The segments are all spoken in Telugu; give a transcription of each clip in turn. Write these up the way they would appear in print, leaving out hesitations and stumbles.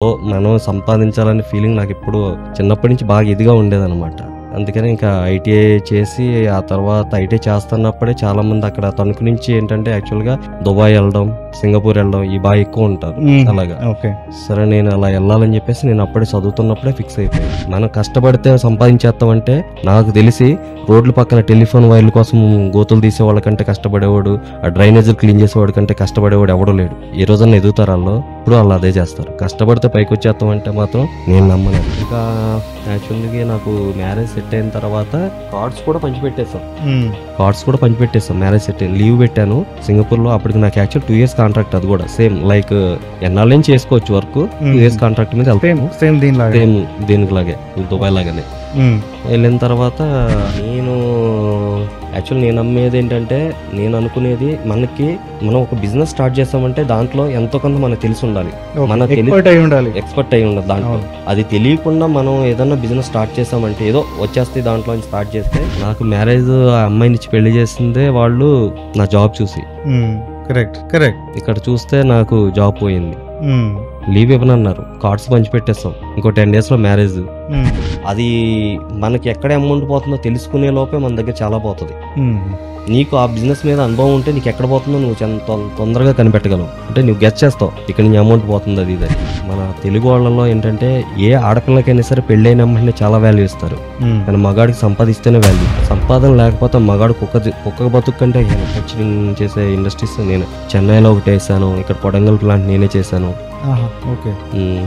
మనం సంపాదించాలనే ఫీలింగ్ నాకు ఎప్పుడు చిన్నప్పటి నుంచి బాగా ఇదిగా ఉండేదన్నమాట. అందుకని ఇంకా ఐటీఐ చేసి ఆ తర్వాత ఐటీఐ చేస్తున్నప్పుడే చాలా మంది అక్కడ తణుకు నుంచి ఏంటంటే యాక్చువల్గా దుబాయ్ వెళ్ళడం, సింగపూర్ వెళ్ళడం ఈ బాగా ఎక్కువ ఉంటారు. అలాగా సరే నేను అలా వెళ్ళాలని చెప్పేసి నేను అప్పుడే చదువుతున్నప్పుడే ఫిక్స్ అయిపోయాను. మనం కష్టపడితే సంపాదించేస్తామంటే నాకు తెలిసి రోడ్ల పక్కన టెలిఫోన్ వైర్ల కోసం గోతులు తీసేవాళ్ళ కంటే కష్టపడేవాడు, ఆ డ్రైనేజీలు క్లీన్ చేసేవాడు కంటే కష్టపడేవాడు ఎవడో లేడు. ఏ రోజన్నా ఎదుగుతారు వాళ్ళు, ఇప్పుడు వాళ్ళు అదే చేస్తారు. కష్టపడితే పైకి వచ్చేస్తామంటే మాత్రం నేను నమ్మను. ఇంకా యాక్చువల్గా నాకు మ్యారేజ్ సెట్ అయిన తర్వాత కార్డ్స్ కూడా పంచిపెట్టేసాం. మ్యారేజ్ సెట్ అయ్యి లీవ్ పెట్టాను సింగపూర్ లో. అప్పటికి నాకు యాక్చువల్ 2 years కాంట్రాక్ట్. అది కూడా సేమ్ లైక్ ఎన్నాళ్ళ నుంచి చేసుకోవచ్చు వర్క్. 2 years కాంట్రాక్ట్ మీద వెళ్తాను. సేమ్ దీనికి లాగే దుబాయ్ లాగానే వెళ్ళిన తర్వాత నేను నమ్మేది ఏంటంటే, నేను అనుకునేది మనం ఒక బిజినెస్ స్టార్ట్ చేస్తామంటే దాంట్లో ఎంతో కొంత మనకు తెలిసి ఉండాలి, ఎక్స్పర్ట్ అయి ఉండాలి దాంట్లో. అది తెలియకుండా మనం ఏదన్నా బిజినెస్ స్టార్ట్ చేసామంటే ఏదో వచ్చేస్తే దాంట్లో స్టార్ట్ చేస్తే, నాకు మ్యారేజ్ ఆ అమ్మాయిని ఇచ్చి పెళ్లి చేసిందే వాళ్ళు నా జాబ్ చూసి. కరెక్ట్. ఇక్కడ చూస్తే నాకు జాబ్ పోయింది. లీవ్ ఇవ్వనన్నారు, కార్డ్స్ పంచిపెట్టేస్తాం. ఇంకో 10 days లో మ్యారేజ్. అది మనకి ఎక్కడ అమౌంట్ పోతుందో తెలుసుకునే లోపే మన దగ్గర చాలా పోతుంది. నీకు ఆ బిజినెస్ మీద అనుభవం ఉంటే నీకు ఎక్కడ పోతుందో నువ్వు తొందరగా కనిపెట్టగలవు. అంటే నువ్వు గెస్ చేస్తావు ఇక్కడ నీ అమౌంట్ పోతుంది అది ఇది. మన తెలుగు వాళ్ళలో ఏంటంటే ఏ ఆడపిల్లకైనా సరే పెళ్ళైన అమ్మాయిని చాలా వాల్యూ ఇస్తారు, కానీ మగాడికి సంపాదిస్తేనే వాల్యూ. సంపాదన లేకపోతే మగాడు కుక్క బతుకు కంటే మ్యానుఫ్యాక్చరింగ్ చేసే ఇండస్ట్రీస్ నేను చెన్నైలో ఒకటి వేసాను, ఇక్కడ పొడంగల్ ప్లాంట్ నేనే చేశాను.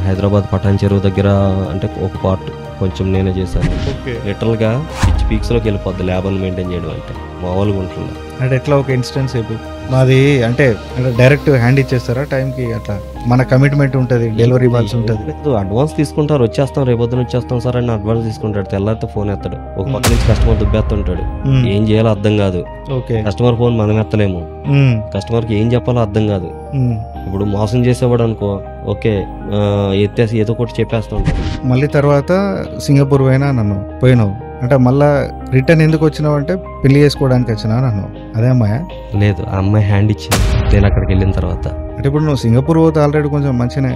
హైదరాబాద్ పటాన్ చెరువు దగ్గర అంటే ఒక పార్ట్ కొంచెం నేనే చేశాను. లిటరల్ గా పీక్స్ లోకి వెళ్ళిపోద్ది ల్యాబ్ మెయింటైన్ చేయడం అంటే మామూలుగా ఉంటుంది. అంటే ఎట్లా ఒక ఇన్స్టెన్స్ మాది అంటే డైరెక్ట్ హ్యాండ్ ఇచ్చేస్తారా టైంకి? అట్లా మన కమిట్మెంట్ ఉంటుంది, డెలివరీ బాల్స్ ఉంటుంది. అడ్వాన్స్ తీసుకుంటారు, వచ్చేస్తాం రేపొద్దున వచ్చేస్తాం సార్ అని అడ్వాన్స్ తీసుకుంటాడు. తెల్లారితే ఫోన్ ఎత్తాడు, ఒక పక్క నుంచి కస్టమర్ దుబ్బేస్తుంటాడు. ఏం చేయాలో అర్థం కాదు. కస్టమర్ ఫోన్ మనం ఎత్తలేము, కస్టమర్ కి ఏం చెప్పాలో అర్థం కాదు. ఇప్పుడు మోసం చేసేవాడు అనుకో, ఓకే ఎత్తేసి ఏదో ఒకటి చెప్పేస్తూ ఉంటాడు. మళ్ళీ తర్వాత సింగపూర్ పోయినావు అంటే మళ్ళా రిటర్న్ ఎందుకు వచ్చినావు అంటే పెళ్లి చేసుకోవడానికి వచ్చినా నన్ను? అదే అమ్మాయ? లేదు, ఆ అమ్మాయి హ్యాండ్ ఇచ్చింది నేను అక్కడికి వెళ్ళిన తర్వాత. అంటే ఇప్పుడు నువ్వు సింగపూర్ పోతే ఆల్రెడీ కొంచెం మంచిగానే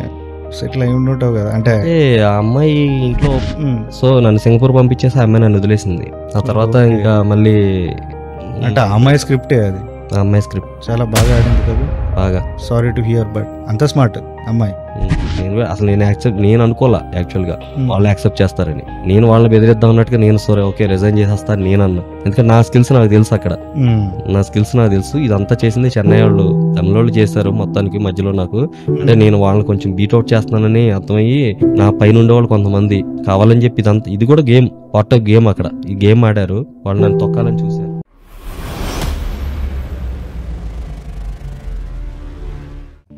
సెటిల్ అయి ఉంటుంటావు కదా. అంటే ఆ అమ్మాయి ఇంట్లో సో నన్ను సింగపూర్ పంపించేసి ఆ అమ్మాయి నన్ను వదిలేసింది. ఆ తర్వాత ఇంకా మళ్ళీ అంటే ఆ అమ్మాయి స్క్రిప్టే అది. ఆ అమ్మాయి స్క్రిప్ట్ చాలా బాగా ఆడింది కదా. బాగా సారీ టు హియర్, బట్ అంత స్మార్ట్ అమ్మాయి. నేను అనుకోలే యాక్చువల్గా వాళ్ళు యాక్సెప్ట్ చేస్తారని. నేను వాళ్ళని బెదిరిద్దాం అన్నట్టుగా నేను సరే ఓకే రిజైన్ చేసేస్తాను నేను అన్నా. ఎందుకంటే నా స్కిల్స్ నాకు తెలుసు, అక్కడ నా స్కిల్స్ నాకు తెలుసు. ఇదంతా చేసింది చెన్నై వాళ్ళు, తమిళ వాళ్ళు చేశారు మొత్తానికి. మధ్యలో నాకు అంటే నేను వాళ్ళని కొంచెం బీట్అవుట్ చేస్తున్నానని అర్థమయ్యి నా పైన ఉండేవాళ్ళు కొంతమంది కావాలని చెప్పి ఇదంతా, ఇది కూడా గేమ్, పార్ట్ ఆఫ్ గేమ్. అక్కడ ఈ గేమ్ ఆడారు, వాళ్ళు నన్ను తొక్కాలని చూశారు.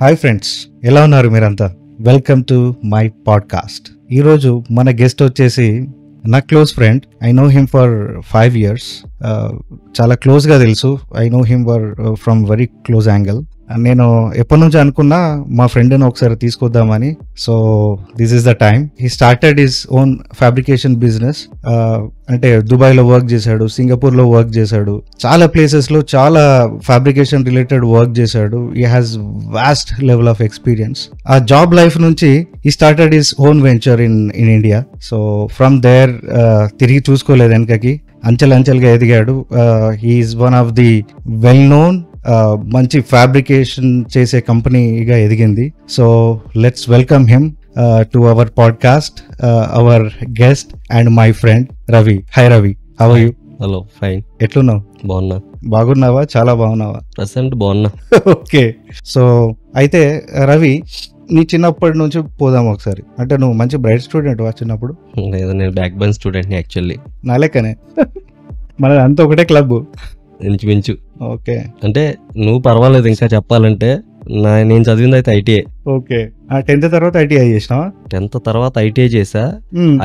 హాయ్ ఫ్రెండ్స్, ఎలా ఉన్నారు మీరంతా? Welcome to my podcast. ఈరోజు మన గెస్ట్ వచ్చేసి నా close friend. I know him for 5 years. చాలా క్లోజ్గా తెలుసు. I know him from very close angle. నేను ఎప్పటి నుంచి అనుకున్నా మా ఫ్రెండ్ని ఒకసారి తీసుకొద్దామని. So this is the time. He started his own fabrication business. అంటే దుబాయ్లో వర్క్ చేశాడు, సింగపూర్లో వర్క్ చేశాడు, చాలా ప్లేసెస్లో చాలా ఫ్యాబ్రికేషన్ రిలేటెడ్ వర్క్ చేశాడు. He has vast level of experience. ఆ జాబ్ లైఫ్ నుంచి he started his own venture in India. So from there తిరిగి చూసుకోలేదు వెనకకి, అంచెలంచెలుగా ఎదిగాడు. He is one of the well known మంచి ఫ్యాబ్రికేషన్ చేసే కంపెనీగా ఎదిగింది. So let's welcome him to our podcast, our guest and my friend Ravi. Hi Ravi, how are you? Hello, fine. ఎట్లున్నావు? బాగున్నా. బాగున్నావా? చాలా బాగున్నావా? ప్రెసెంట్ బాగున్నా. ఓకే. సో అయితే రవి, నీ చిన్నప్పటి నుంచి పోదాం ఒకసారి. అంటే నువ్వు మంచి బ్రైట్ స్టూడెంట్ వా చిన్నప్పుడు? లేదు, నేను బ్యాక్ బెంచ్ స్టూడెంట్ యాక్చువల్లీ. నా లెక్కనే. మన అంతా ఒకటే క్లబ్ ఇంచుమించు. ఓకే. అంటే నువ్వు పర్వాలేదు, ఇంకా చెప్పాలంటే నేను చదివింది అయితే ఐటీఐ. ఓకే. 10th తర్వాత ఐటీఐ చేసినావా? 10th తర్వాత ఐటీఐ చేసా.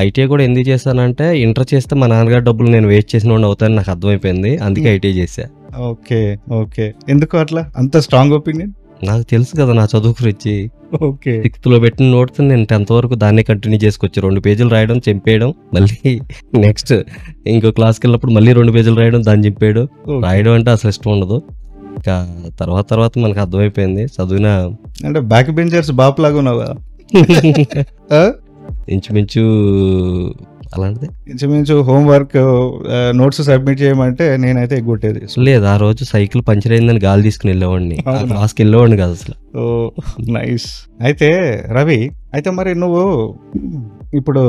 ఐటీఐ కూడా ఎందుకు చేశానంటే ఇంటర్ చేస్తే మా నాన్నగారు డబ్బులు నేను వేస్ట్ చేసిన వాడిని అవుతాను నాకు అర్థమైపోయింది. అందుకే ఐటీఐ చేశా. ఓకే. ఓకే. ఎందుకు అట్లా అంత స్ట్రాంగ్ ఒపీనియన్? నాకు తెలుసు కదా నా చదువు గురించి. ఓకే. 6th లో పెట్టిన నోట్స్ నేను 10th వరకు దాన్ని కంటిన్యూ చేసుకొచ్చి 2 pages రాయడం, చింపేయడం, మళ్ళీ నెక్స్ట్ ఇంకో క్లాస్కి వెళ్ళినప్పుడు మళ్ళీ 2 pages రాయడం, దాన్ని చింపేయడం. రాయడం అంటే అసలు ఇష్టం ఉండదు. ఇంకా తర్వాత మనకు అర్థమైపోయింది చదివిన. అంటే బ్యాక్ బెంచర్స్ బాప్ లాగా ఉన్నావు కదా. ఇంచుమించు అలాంటిది. ఇంచుమించు హోంవర్క్ నోట్స్ సబ్మిట్ చేయమంటే నేనైతే ఎగ్గొట్టేది. లేదు, ఆ రోజు సైకిల్ పంచర్ అయిందని గాలి తీసుకుని వెళ్ళేవాడిని, క్లాస్కి వెళ్ళేవాడిని కాదు అసలు. ఓ నైస్. అయితే రవి, అయితే మరి నువ్వు ఇప్పుడు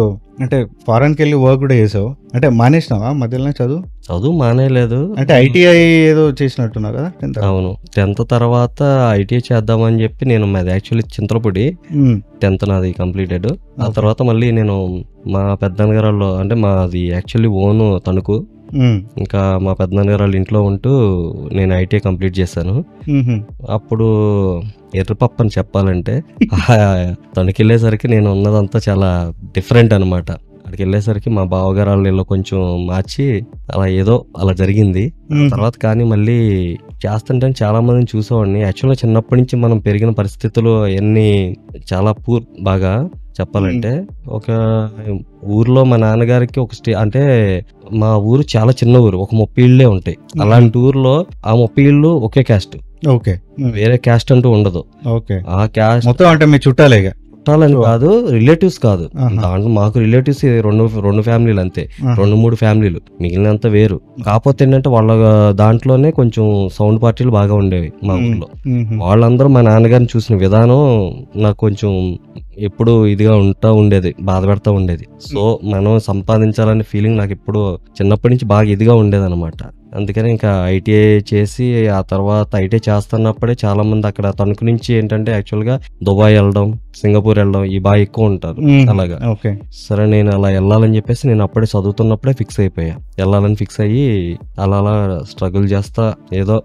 అంటే ఫారెన్కి వెళ్ళి వర్క్ కూడా చేసావు, అంటే మానేసినావా మధ్యలోనే చదువు మానేయలేదు. అంటే ఐటీఐ ఏదో చేసినట్టున్నావు కదా? అవును, 10th తర్వాత ఐటీఐ చేద్దామని చెప్పి నేను మాది యాక్చువల్లీ చింతలపూడి, 10th నాది కంప్లీటెడ్. ఆ తర్వాత మళ్ళీ నేను మా పెద్దన్నగారు అంటే మాది యాక్చువల్లీ ఓన్ తణుకు, ఇంకా మా పెద్దనాన్నగారు ఇంట్లో ఉంటూ నేను ఐటీఐ కంప్లీట్ చేశాను. అప్పుడు ఎర్రపప్పు అని చెప్పాలంటే తనకి వెళ్ళేసరికి నేను ఉన్నదంతా చాలా డిఫరెంట్ అనమాట. అక్కడికి వెళ్ళేసరికి మా బావగారు వాళ్ళు కొంచెం మార్చి అలా ఏదో అలా జరిగింది. తర్వాత కానీ మళ్ళీ చేస్తుంటే చాలా మందిని చూసేవాడిని. యాక్చువల్గా చిన్నప్పటి నుంచి మనం పెరిగిన పరిస్థితులు అవన్నీ చాలా బాగా చెప్పాలంటే, ఒక ఊర్లో మా నాన్నగారికి ఒక అంటే మా ఊరు చాలా చిన్న ఊరు, ఒక 30 ఇళ్ళే ఉంటాయి. అలాంటి ఊర్లో ఆ 30 ఇళ్ళు ఒకే క్యాస్ట్, ఓకే, వేరే క్యాస్ట్ అంటూ ఉండదు. ఓకే, ఆ క్యాస్ట్ మొత్తం అంటే మీ చుట్టాలేగా? చుట్టాలని కాదు, రిలేటివ్స్ కాదు. దాంట్లో మాకు రిలేటివ్స్ రెండు ఫ్యామిలీలు అంతే, 2-3 ఫ్యామిలీలు, మిగిలినంత వేరు. కాకపోతే ఏంటంటే వాళ్ళ దాంట్లోనే కొంచెం సౌండ్ పార్టీలు బాగా ఉండేవి మా ఊర్లో. వాళ్ళందరూ మా నాన్నగారిని చూసిన విధానం నాకు కొంచెం ఎప్పుడు ఇదిగా ఉండేది, బాధ పెడతా ఉండేది. సో మనం సంపాదించాలనే ఫీలింగ్ నాకు ఎప్పుడు చిన్నప్పటి నుంచి బాగా ఇదిగా ఉండేది అనమాట. అందుకని ఇంకా ఐటీఐ చేసి ఆ తర్వాత ఐటీఐ చేస్తున్నప్పుడే చాలా మంది అక్కడ తణుకు నుంచి ఏంటంటే యాక్చువల్గా దుబాయ్ వెళ్ళడం, సింగపూర్ వెళ్ళడం ఈ బాగా ఎక్కువ ఉంటారు. అలాగా సరే నేను అలా వెళ్ళాలని చెప్పేసి నేను అప్పుడే చదువుతున్నప్పుడే ఫిక్స్ అయిపోయా. వెళ్ళాలని ఫిక్స్ అయ్యి అలా అలా స్ట్రగుల్ చేస్తా ఏదో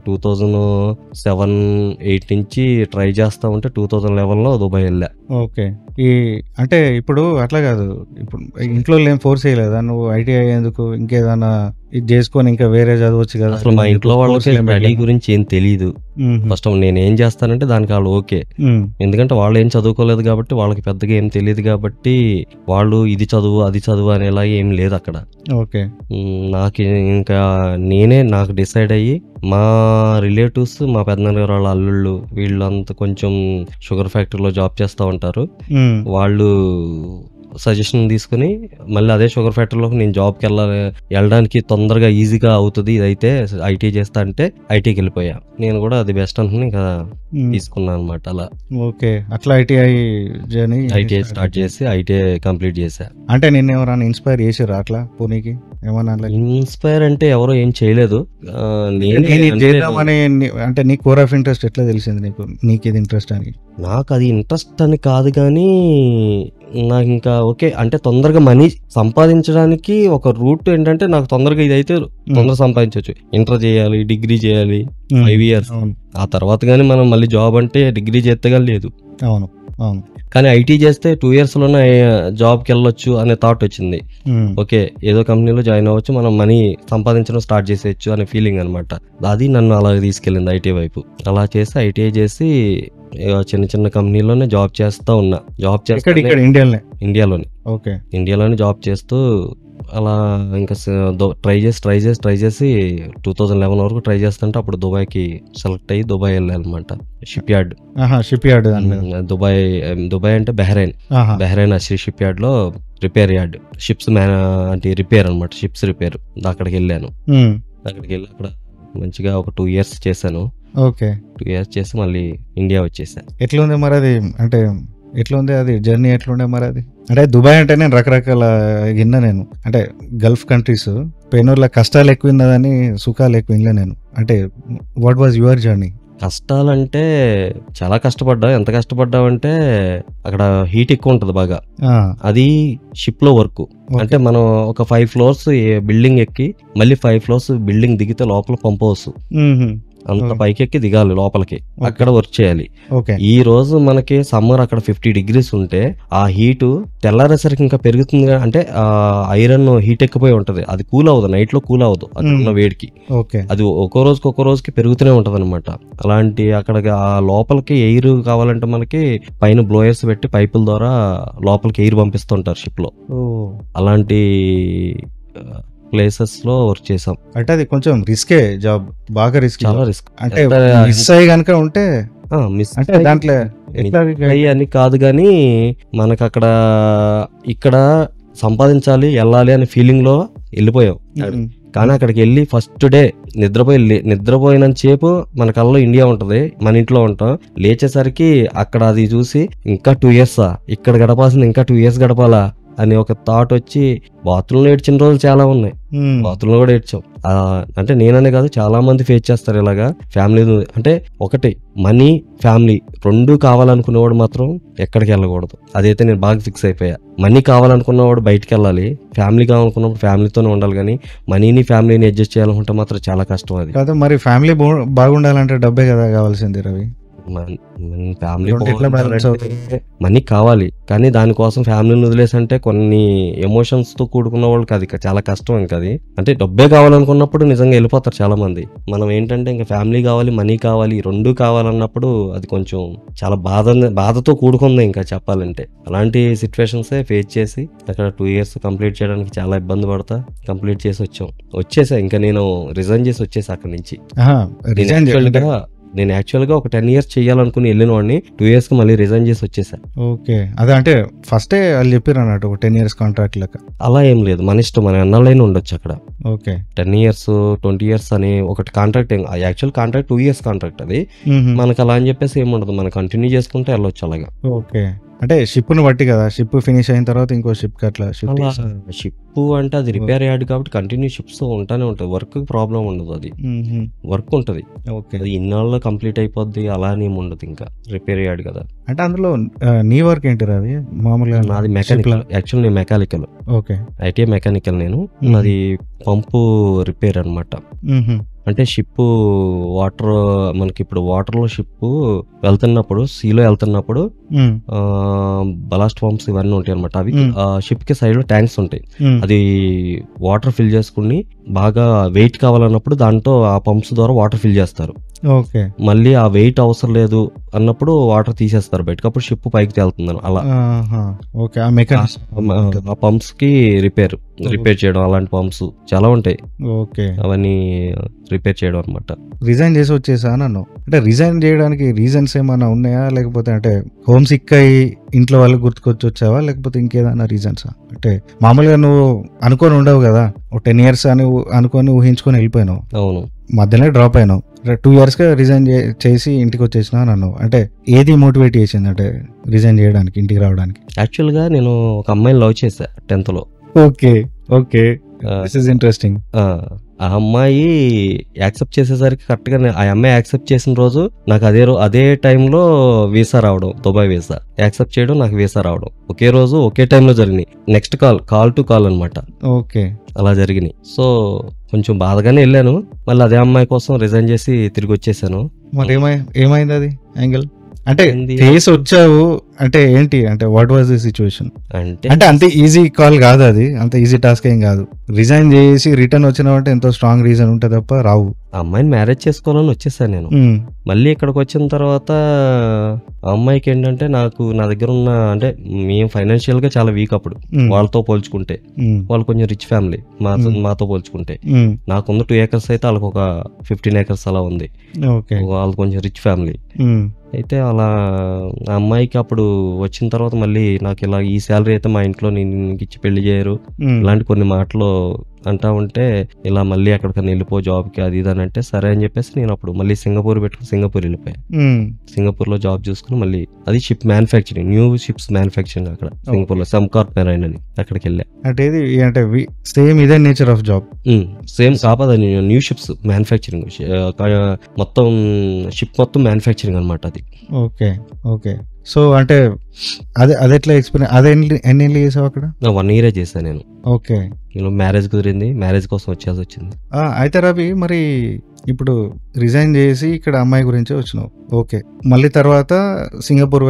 2007-8 నుంచి ట్రై చేస్తా ఉంటే 2011లో దుబాయ్ వెళ్ళా. ఓకే, ఈ అంటే ఇప్పుడు అట్లా కాదు, ఇప్పుడు ఇంట్లో ఏం ఫోర్స్ చేయలేదా నువ్వు ఐటీఐ ఎందుకు ఇంకేదైనా ఇది చేసుకొని ఇంకా వేరే చదవచ్చు కదా? అసలు మా ఇంట్లో వాళ్ళకి స్టడీ గురించి ఏం తెలియదు. ఫస్ట్ నేను ఏం చేస్తానంటే దానికి వాళ్ళు ఓకే, ఎందుకంటే వాళ్ళు ఏం చదువుకోలేదు కాబట్టి వాళ్ళకి పెద్దగా ఏం తెలియదు కాబట్టి వాళ్ళు ఇది చదువు అది చదువు అనేలా ఏం లేదు అక్కడ. ఓకే, నాకు ఇంకా నాకు డిసైడ్ అయ్యి మా రిలేటివ్స్, మా పెద్దనాన్నగారు వాళ్ళ అల్లుళ్ళు వీళ్ళంతా కొంచెం షుగర్ ఫ్యాక్టరీలో జాబ్ చేస్తూ ఉంటారు. వాళ్ళు సజెషన్ తీసుకుని మళ్ళీ అదే షుగర్ ఫ్యాక్టరీలోకి నేను జాబ్కి వెళ్ళడానికి తొందరగా ఈజీగా అవుతుంది ఇదైతే ఐటీఐ చేస్తా అంటే ఐటీకి వెళ్ళిపోయా. నేను కూడా అది బెస్ట్ అనుకుని ఇంకా తీసుకున్నాను అనమాట. అలా ఓకే, అట్లా ఐటీఐ జర్నీ ఐటీఐ స్టార్ట్ చేసి ఐటీఐ కంప్లీట్ చేశా. అంటే నిన్ను ఎవరైనా ఇన్స్పైర్ చేసారా అట్లా పోనీకి? ఏమన్నా ఇన్స్పైర్ అంటే ఎవరో ఏం చేయలేదు, చేద్దామని. అంటే నీ కోర్ ఆఫ్ ఇంట్రెస్ట్ ఎట్లా తెలిసింది నీకు ఇది ఇంట్రెస్ట్ అని? నాకు అది ఇంట్రెస్ట్ అని కాదు కానీ నాకు ఇంకా ఓకే అంటే తొందరగా మనీ సంపాదించడానికి ఒక రూట్ ఏంటంటే నాకు తొందరగా ఇదైతే తొందరగా సంపాదించవచ్చు. ఇంటర్ చేయాలి, డిగ్రీ చేయాలి 5 years, ఆ తర్వాత కానీ మనం మళ్ళీ జాబ్ అంటే డిగ్రీ చేస్తే లేదు. అవును అవును, కానీ ఐటీ చేస్తే 2 years లోనే జాబ్కి వెళ్ళొచ్చు అనే థాట్ వచ్చింది. ఓకే, ఏదో కంపెనీలో జాయిన్ అవ్వచ్చు, మనం మనీ సంపాదించడం స్టార్ట్ చేసేయచ్చు అనే ఫీలింగ్ అనమాట. అది నన్ను అలా తీసుకెళ్ళింది ఐటీ వైపు. అలా చేసి ఐటీఐ చేసి చిన్న చిన్న కంపెనీలోనే జాబ్ చేస్తూ ఉన్నా. జాబ్ చేస్తే ఇండియాలోనే జాబ్ చేస్తూ అలా ఇంకా ట్రై చేసి 2011 వరకు ట్రై చేస్తుంటే అప్పుడు దుబాయ్కి సెలెక్ట్ అయ్యి దుబాయ్ వెళ్ళాలన్నమాట. షిప్ యార్డ్ దుబాయ్ అంటే బెహ్రైన్ షిప్ యార్డ్ లో రిపేర్ యార్డ్, షిప్స్ అంటే రిపేర్ అనమాట, షిప్స్ రిపేర్. అక్కడికి వెళ్ళాను. అక్కడికి వెళ్ళి అక్కడ మంచిగా ఒక 2 years చేశాను. ఓకే, 2 years చేసి మళ్ళీ ఇండియా వచ్చేసా. ఎట్లుంది మరి అది? అంటే ఎట్లుంది అది జర్నీ? ఎట్లుండే మరి అది? అంటే దుబాయ్ అంటే నేను రకరకాల విన్నా, నేను అంటే గల్ఫ్ కంట్రీస్ పెనూర్ల కష్టాలు ఎక్కువ విన్నదని సుఖాలు ఎక్కువ వినలే నేను. అంటే వాట్ వాజ్ యువర్ జర్నీ? కష్టాలంటే చాలా కష్టపడ్డా. ఎంత కష్టపడ్డామంటే అక్కడ హీట్ ఎక్కువ ఉంటుంది బాగా. అది షిప్ లో వర్క్ అంటే మనం ఒక 5 floors బిల్డింగ్ ఎక్కి మళ్ళీ 5 floors బిల్డింగ్ దిగితే లోపల పంప్ హౌస్ అంత పైకెక్కి దిగాలి లోపలికి, అక్కడ వర్క్ చేయాలి. ఈ రోజు మనకి సమ్మర్ అక్కడ 50 degrees ఉంటే ఆ హీటు తెల్లారేసరికి ఇంకా పెరుగుతుంది. అంటే ఆ ఐరన్ హీట్ ఎక్కిపోయి ఉంటది, అది కూల్ అవ్వదు, నైట్ లో కూల్ అవ్వదు అక్కడ ఉన్న వేడికి. అది ఒక్కో రోజుకి పెరుగుతూనే ఉంటది అనమాట. అలాంటి అక్కడ ఆ లోపలికి ఎయిర్ కావాలంటే మనకి పైన బ్లోయర్స్ పెట్టి పైపుల ద్వారా లోపలికి ఎయిర్ పంపిస్తుంటారు షిప్ లో. అలాంటి ప్లేసెస్ లో వర్క్ చేసాం. అంటే అది కొంచెం రిస్కే జాబ్, బాగా రిస్క్, చాలా రిస్క్. అంటే మిస్ అయ్యి కనుక ఉంటే మిస్ అంటే దాంట్లో ఎట్లా అని కాదు కానీ మనకు అక్కడ ఇక్కడ సంపాదించాలి వెళ్ళాలి అనే ఫీలింగ్ లో వెళ్ళిపోయాం. కానీ అక్కడికి వెళ్ళి ఫస్ట్ డే నిద్రపోయినంత సేపు మన కళ్ళలో ఇండియా ఉంటది, మన ఇంట్లో ఉంటాం. లేచేసరికి అక్కడ అది చూసి ఇంకా 2 years ఇక్కడ గడపాల్సింది ఇంకా 2 years గడపాలా అని ఒక థాట్ వచ్చి బాత్రూంలో ఏడ్చిన రోజులు చాలా ఉన్నాయి. బాత్రూంలో కూడా ఏడ్చాం. అంటే నేననే కాదు, చాలా మంది ఫేస్ చేస్తారు ఇలాగా. ఫ్యామిలీ అంటే ఒకటి మనీ ఫ్యామిలీ రెండు కావాలనుకునేవాడు మాత్రం ఎక్కడికి వెళ్ళకూడదు. అదైతే నేను బాగా ఫిక్స్ అయిపోయా. మనీ కావాలనుకున్నవాడు బయటికి వెళ్ళాలి, ఫ్యామిలీ కావాలనుకున్నప్పుడు ఫ్యామిలీతోనే ఉండాలి. కానీ మనీని ఫ్యామిలీని అడ్జస్ట్ చేయాలనుకుంటే మాత్రం చాలా కష్టం. అది కాదు మరి ఫ్యామిలీ బాగుండాలంటే డబ్బే కదా కావాల్సింది రవి. ఫ్యామిలీ మనీ కావాలి, కానీ దానికోసం ఫ్యామిలీని వదిలేసంటే కొన్ని ఎమోషన్స్ తో కూడుకున్న వాళ్ళకి అది చాలా కష్టం. ఇంకా అది అంటే డబ్బే కావాలనుకున్నప్పుడు నిజంగా వెళ్ళిపోతారు చాలా మంది. మనం ఏంటంటే ఇంకా ఫ్యామిలీ కావాలి, మనీ కావాలి, రెండు కావాలన్నప్పుడు అది కొంచెం చాలా బాధతో కూడుకుంది. ఇంకా చెప్పాలంటే అలాంటి సిచ్యువేషన్స్ ఫేస్ చేసి అక్కడ 2 years కంప్లీట్ చేయడానికి చాలా ఇబ్బంది పడతా కంప్లీట్ చేసి వచ్చేసా. ఇంకా నేను రిజైన్ చేసి వచ్చేసా అక్కడి నుంచి. నేను యాక్చువల్గా ఒక 10 years చేయాలనుకుని వెళ్ళిన వాడిని 2 years కి మళ్ళీ రిజైన్ చేసి వచ్చేసా. ఓకే, అదే అంటే ఫస్టే వాళ్ళు చెప్పారు అన్నట్టు ఒక 10 years కాంట్రాక్ట్ లెక్క. అలా ఏం లేదు, మన ఇష్టం, మన ఎన్నాళ్ళైనా ఉండొచ్చు అక్కడ. ఓకే, 10 years 20 years అని ఒకటి contract. Actual contract 2 years contract. అది మనకు అలా అని చెప్పేసి ఏముండదు, మనం కంటిన్యూ చేసుకుంటే వెళ్ళొచ్చు అలాగా. ఓకే, అంటే షిప్ ను బట్టి కదా, షిప్ ఫినిష్ అయిన తర్వాత ఇంకో షిప్ కి అట్లా షిప్ అంటే అది రిపేర్ యార్డ్ కాబట్టి కంటిన్యూ షిప్స్ ఉంటానే ఉంటుంది. వర్క్ ప్రాబ్లం ఉండదు, అది వర్క్ ఉంటది. అది ఇన్నాళ్ళలో కంప్లీట్ అయిపోద్ది అలా అని ఏమి ఉండదు. ఇంకా రిపేర్ యార్డ్ కదా. అంటే అందులో నీ వర్క్ ఏంటి రవి? మామూలుగా నాది మెకానికల్. యాక్చువల్ నేను మెకానికల్. Okay, ITI mechanical. నేను నాది పంపు రిపేర్ అన్నమాట. అంటే షిప్ వాటర్, మనకి ఇప్పుడు వాటర్ లో షిప్ వెళ్తున్నప్పుడు, సీలో వెళ్తున్నప్పుడు బలాస్ట్ పంప్స్ ఇవన్నీ ఉంటాయి అనమాట. అవి షిప్ కి సైడ్ లో ట్యాంక్స్ ఉంటాయి. అది వాటర్ ఫిల్ చేసుకుని బాగా వెయిట్ కావాలన్నప్పుడు దాంట్లో ఆ పంప్స్ ద్వారా వాటర్ ఫిల్ చేస్తారు. ఓకే, మళ్ళీ ఆ వెయిట్ అవసరం లేదు అన్నప్పుడు వాటర్ తీసేస్తారు బయటకు, అప్పుడు షిప్ పైకి తేలుతుంది అలా. ఆ పంప్స్ కి రిపేర్ చేయడం, అలాంటి పంప్స్ చాలా ఉంటాయి. ఓకే, అవన్నీ రిపేర్ చేయడం అనమాట. రిజైన్ చేసి వచ్చేసా నన్ను. అంటే రిజైన్ చేయడానికి రీజన్స్ ఏమైనా ఉన్నాయా, లేకపోతే అంటే హోమ్ సిక్ అయ్యి ఇంట్లో వాళ్ళు గుర్తుకొచ్చి వచ్చావా, లేకపోతే ఇంకేదైనా రీజన్సా? అంటే మామూలుగా నువ్వు అనుకొని ఉండవు కదా, ఒక 10 years అని అనుకొని ఊహించుకొని వెళ్ళిపోయినావు. అవును, మధ్యలో డ్రాప్ అయినావు. 2 years గా రిజైన్ చేసి ఇంటికి వచ్చేసినా నన్ను. అంటే ఏది మోటివేట్ చేసింది అంటే రిజైన్ చేయడానికి, ఇంటికి రావడానికి? యాక్చువల్ గా నేను ఒక అమ్మాయిని లవ్ చేశా 10th లో. Okay okay, this is interesting. ఆ అమ్మాయి యాక్సెప్ట్ చేసేసరికి కరెక్ట్ గా ఆ అమ్మాయి యాక్సెప్ట్ చేసిన రోజు నాకు అదే టైంలో వీసా రావడం, దుబాయ్ వీసా యాక్సెప్ట్ చేయడం, నాకు వీసా రావడం ఒకే రోజు ఒకే టైంలో జరిగినాయి. నెక్స్ట్ కాల్ టు కాల్ అనమాట. ఓకే, అలా జరిగినాయి. సో కొంచెం బాధగానే వెళ్ళాను. మళ్ళీ అదే అమ్మాయి కోసం రిజైన్ చేసి తిరిగి వచ్చేసాను. మరి ఏమైంది అది యాంగిల్? అంటే ఫేస్ వచ్చావు అంటే ఏంటి, అంటే వాట్ వాజ్ ది సిచ్యువేషన్? అంటే అంత ఈజీ కాల్ కాదు అది, అంత ఈజీ టాస్క్ ఏం కాదు. రిజైన్ చేసి రిటర్న్ వచ్చినావంటే ఎంతో స్ట్రాంగ్ రీజన్ ఉంటుంది తప్ప రావు. ఆ అమ్మాయిని మ్యారేజ్ చేసుకోవాలని వచ్చేసాను నేను. మళ్ళీ ఇక్కడికి వచ్చిన తర్వాత ఆ అమ్మాయికి ఏంటంటే నా దగ్గర ఉన్న, అంటే మేము ఫైనాన్షియల్ గా చాలా వీక్ అప్పుడు వాళ్ళతో పోల్చుకుంటే. వాళ్ళు కొంచెం రిచ్ ఫ్యామిలీ మాతో పోల్చుకుంటే. నాకున్న 2 acres అయితే వాళ్ళకి ఒక 15 acres అలా ఉంది. వాళ్ళు కొంచెం రిచ్ ఫ్యామిలీ. అయితే అలా ఆ అమ్మాయికి అప్పుడు వచ్చిన తర్వాత మళ్ళీ నాకు ఇలా ఈ శాలరీ అయితే మా ఇంట్లో నేను ఇచ్చి పెళ్లి చేయరు, ఇలాంటి కొన్ని మాటలు అంటా ఉంటే ఇలా మళ్ళీ ఎక్కడికన్నా వెళ్ళిపో జాబ్కి అది ఇది అని అంటే సరే అని చెప్పేసి నేను అప్పుడు మళ్ళీ సింగపూర్ వెళ్ళిపోయా. సింగపూర్ లో జాబ్ చూసుకుని మళ్ళీ అది ship manufacturing, new ships manufacturing అక్కడ సింగపూర్ లో సెమ్కార్ప్ మెరైన్ అని అక్కడికి వెళ్ళా. అంటే సేమ్ ఇదే నేచర్ ఆఫ్ జాబ్. సేమ్ కాకపోతే న్యూ షిప్స్ మ్యానుఫ్యాక్చరింగ్, మొత్తం షిప్ మొత్తం మ్యానుఫ్యాక్చరింగ్ అనమాట అది. ఓకే ఓకే, సో అంటే అది ఎట్లా ఎక్స్పీరియన్స్? అదే ఎన్ని ఏళ్ళు చేసావు అక్కడ? 1 year చేశాను నేను. ఓకే, నేను మ్యారేజ్ కుదిరింది, మ్యారేజ్ కోసం వచ్చేసి వచ్చింది. అయితే రవి మరి ఇప్పుడు రిజైన్ చేసి ఇక్కడ అమ్మాయి గురించి వచ్చినావు. ఓకే, మళ్ళీ తర్వాత సింగపూర్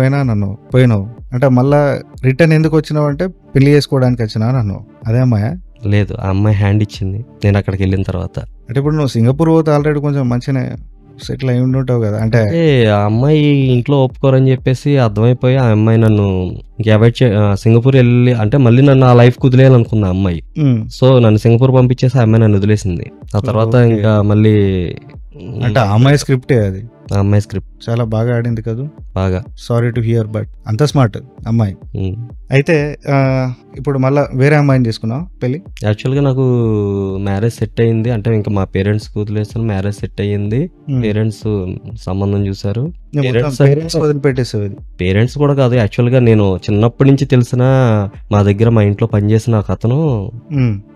పోయినావు అంటే మళ్ళా రిటర్న్ ఎందుకు వచ్చినావు? అంటే పెళ్లి చేసుకోవడానికి వచ్చినా నన్ను. అదే అమ్మాయా? లేదు, ఆ అమ్మాయి హ్యాండ్ ఇచ్చింది నేను అక్కడికి వెళ్ళిన తర్వాత. అంటే ఇప్పుడు నువ్వు సింగపూర్ పోతే ఆల్రెడీ కొంచెం మంచిగా సెటిల్ అయి ఉంటావు కదా. అంటే ఆ అమ్మాయి ఇంట్లో ఒప్పుకోరని చెప్పేసి అర్థమైపోయి ఆ అమ్మాయి నన్ను సింగపూర్ వెళ్ళి, అంటే మళ్ళీ నన్ను ఆ లైఫ్ కుదిలేయాలనుకున్న అమ్మాయి. సో నన్ను సింగపూర్ పంపించేసి ఆ అమ్మాయి నన్ను వదిలేసింది. ఆ తర్వాత ఇంకా మళ్ళీ అంటే ఆ అమ్మాయి స్క్రిప్టే అది. ఆ అమ్మాయి స్క్రిప్ట్ చాలా బాగా ఆడింది కదా. బాగా. సారీ టు హియర్, బట్ అంత స్మార్ట్ అమ్మాయి. ఉమ్. అయితే ఇప్పుడు మళ్ళీ వేరే అమ్మాయిని తీసుకున్నావు పెళ్ళి? యాక్చువల్గా నాకు మ్యారేజ్ సెట్ అయ్యింది, అంటే ఇంకా మా పేరెంట్స్ కూతులేసాను, మ్యారేజ్ సెట్ అయ్యింది, పేరెంట్స్ సంబంధం చూసారు. పేరెంట్స్ వదిలిపెట్టేసావు ఇది? పేరెంట్స్ కూడా కాదు, యాక్చువల్గా నేను చిన్నప్పటి నుంచి తెలిసిన మా దగ్గర మా ఇంట్లో పనిచేసిన ఒక అతను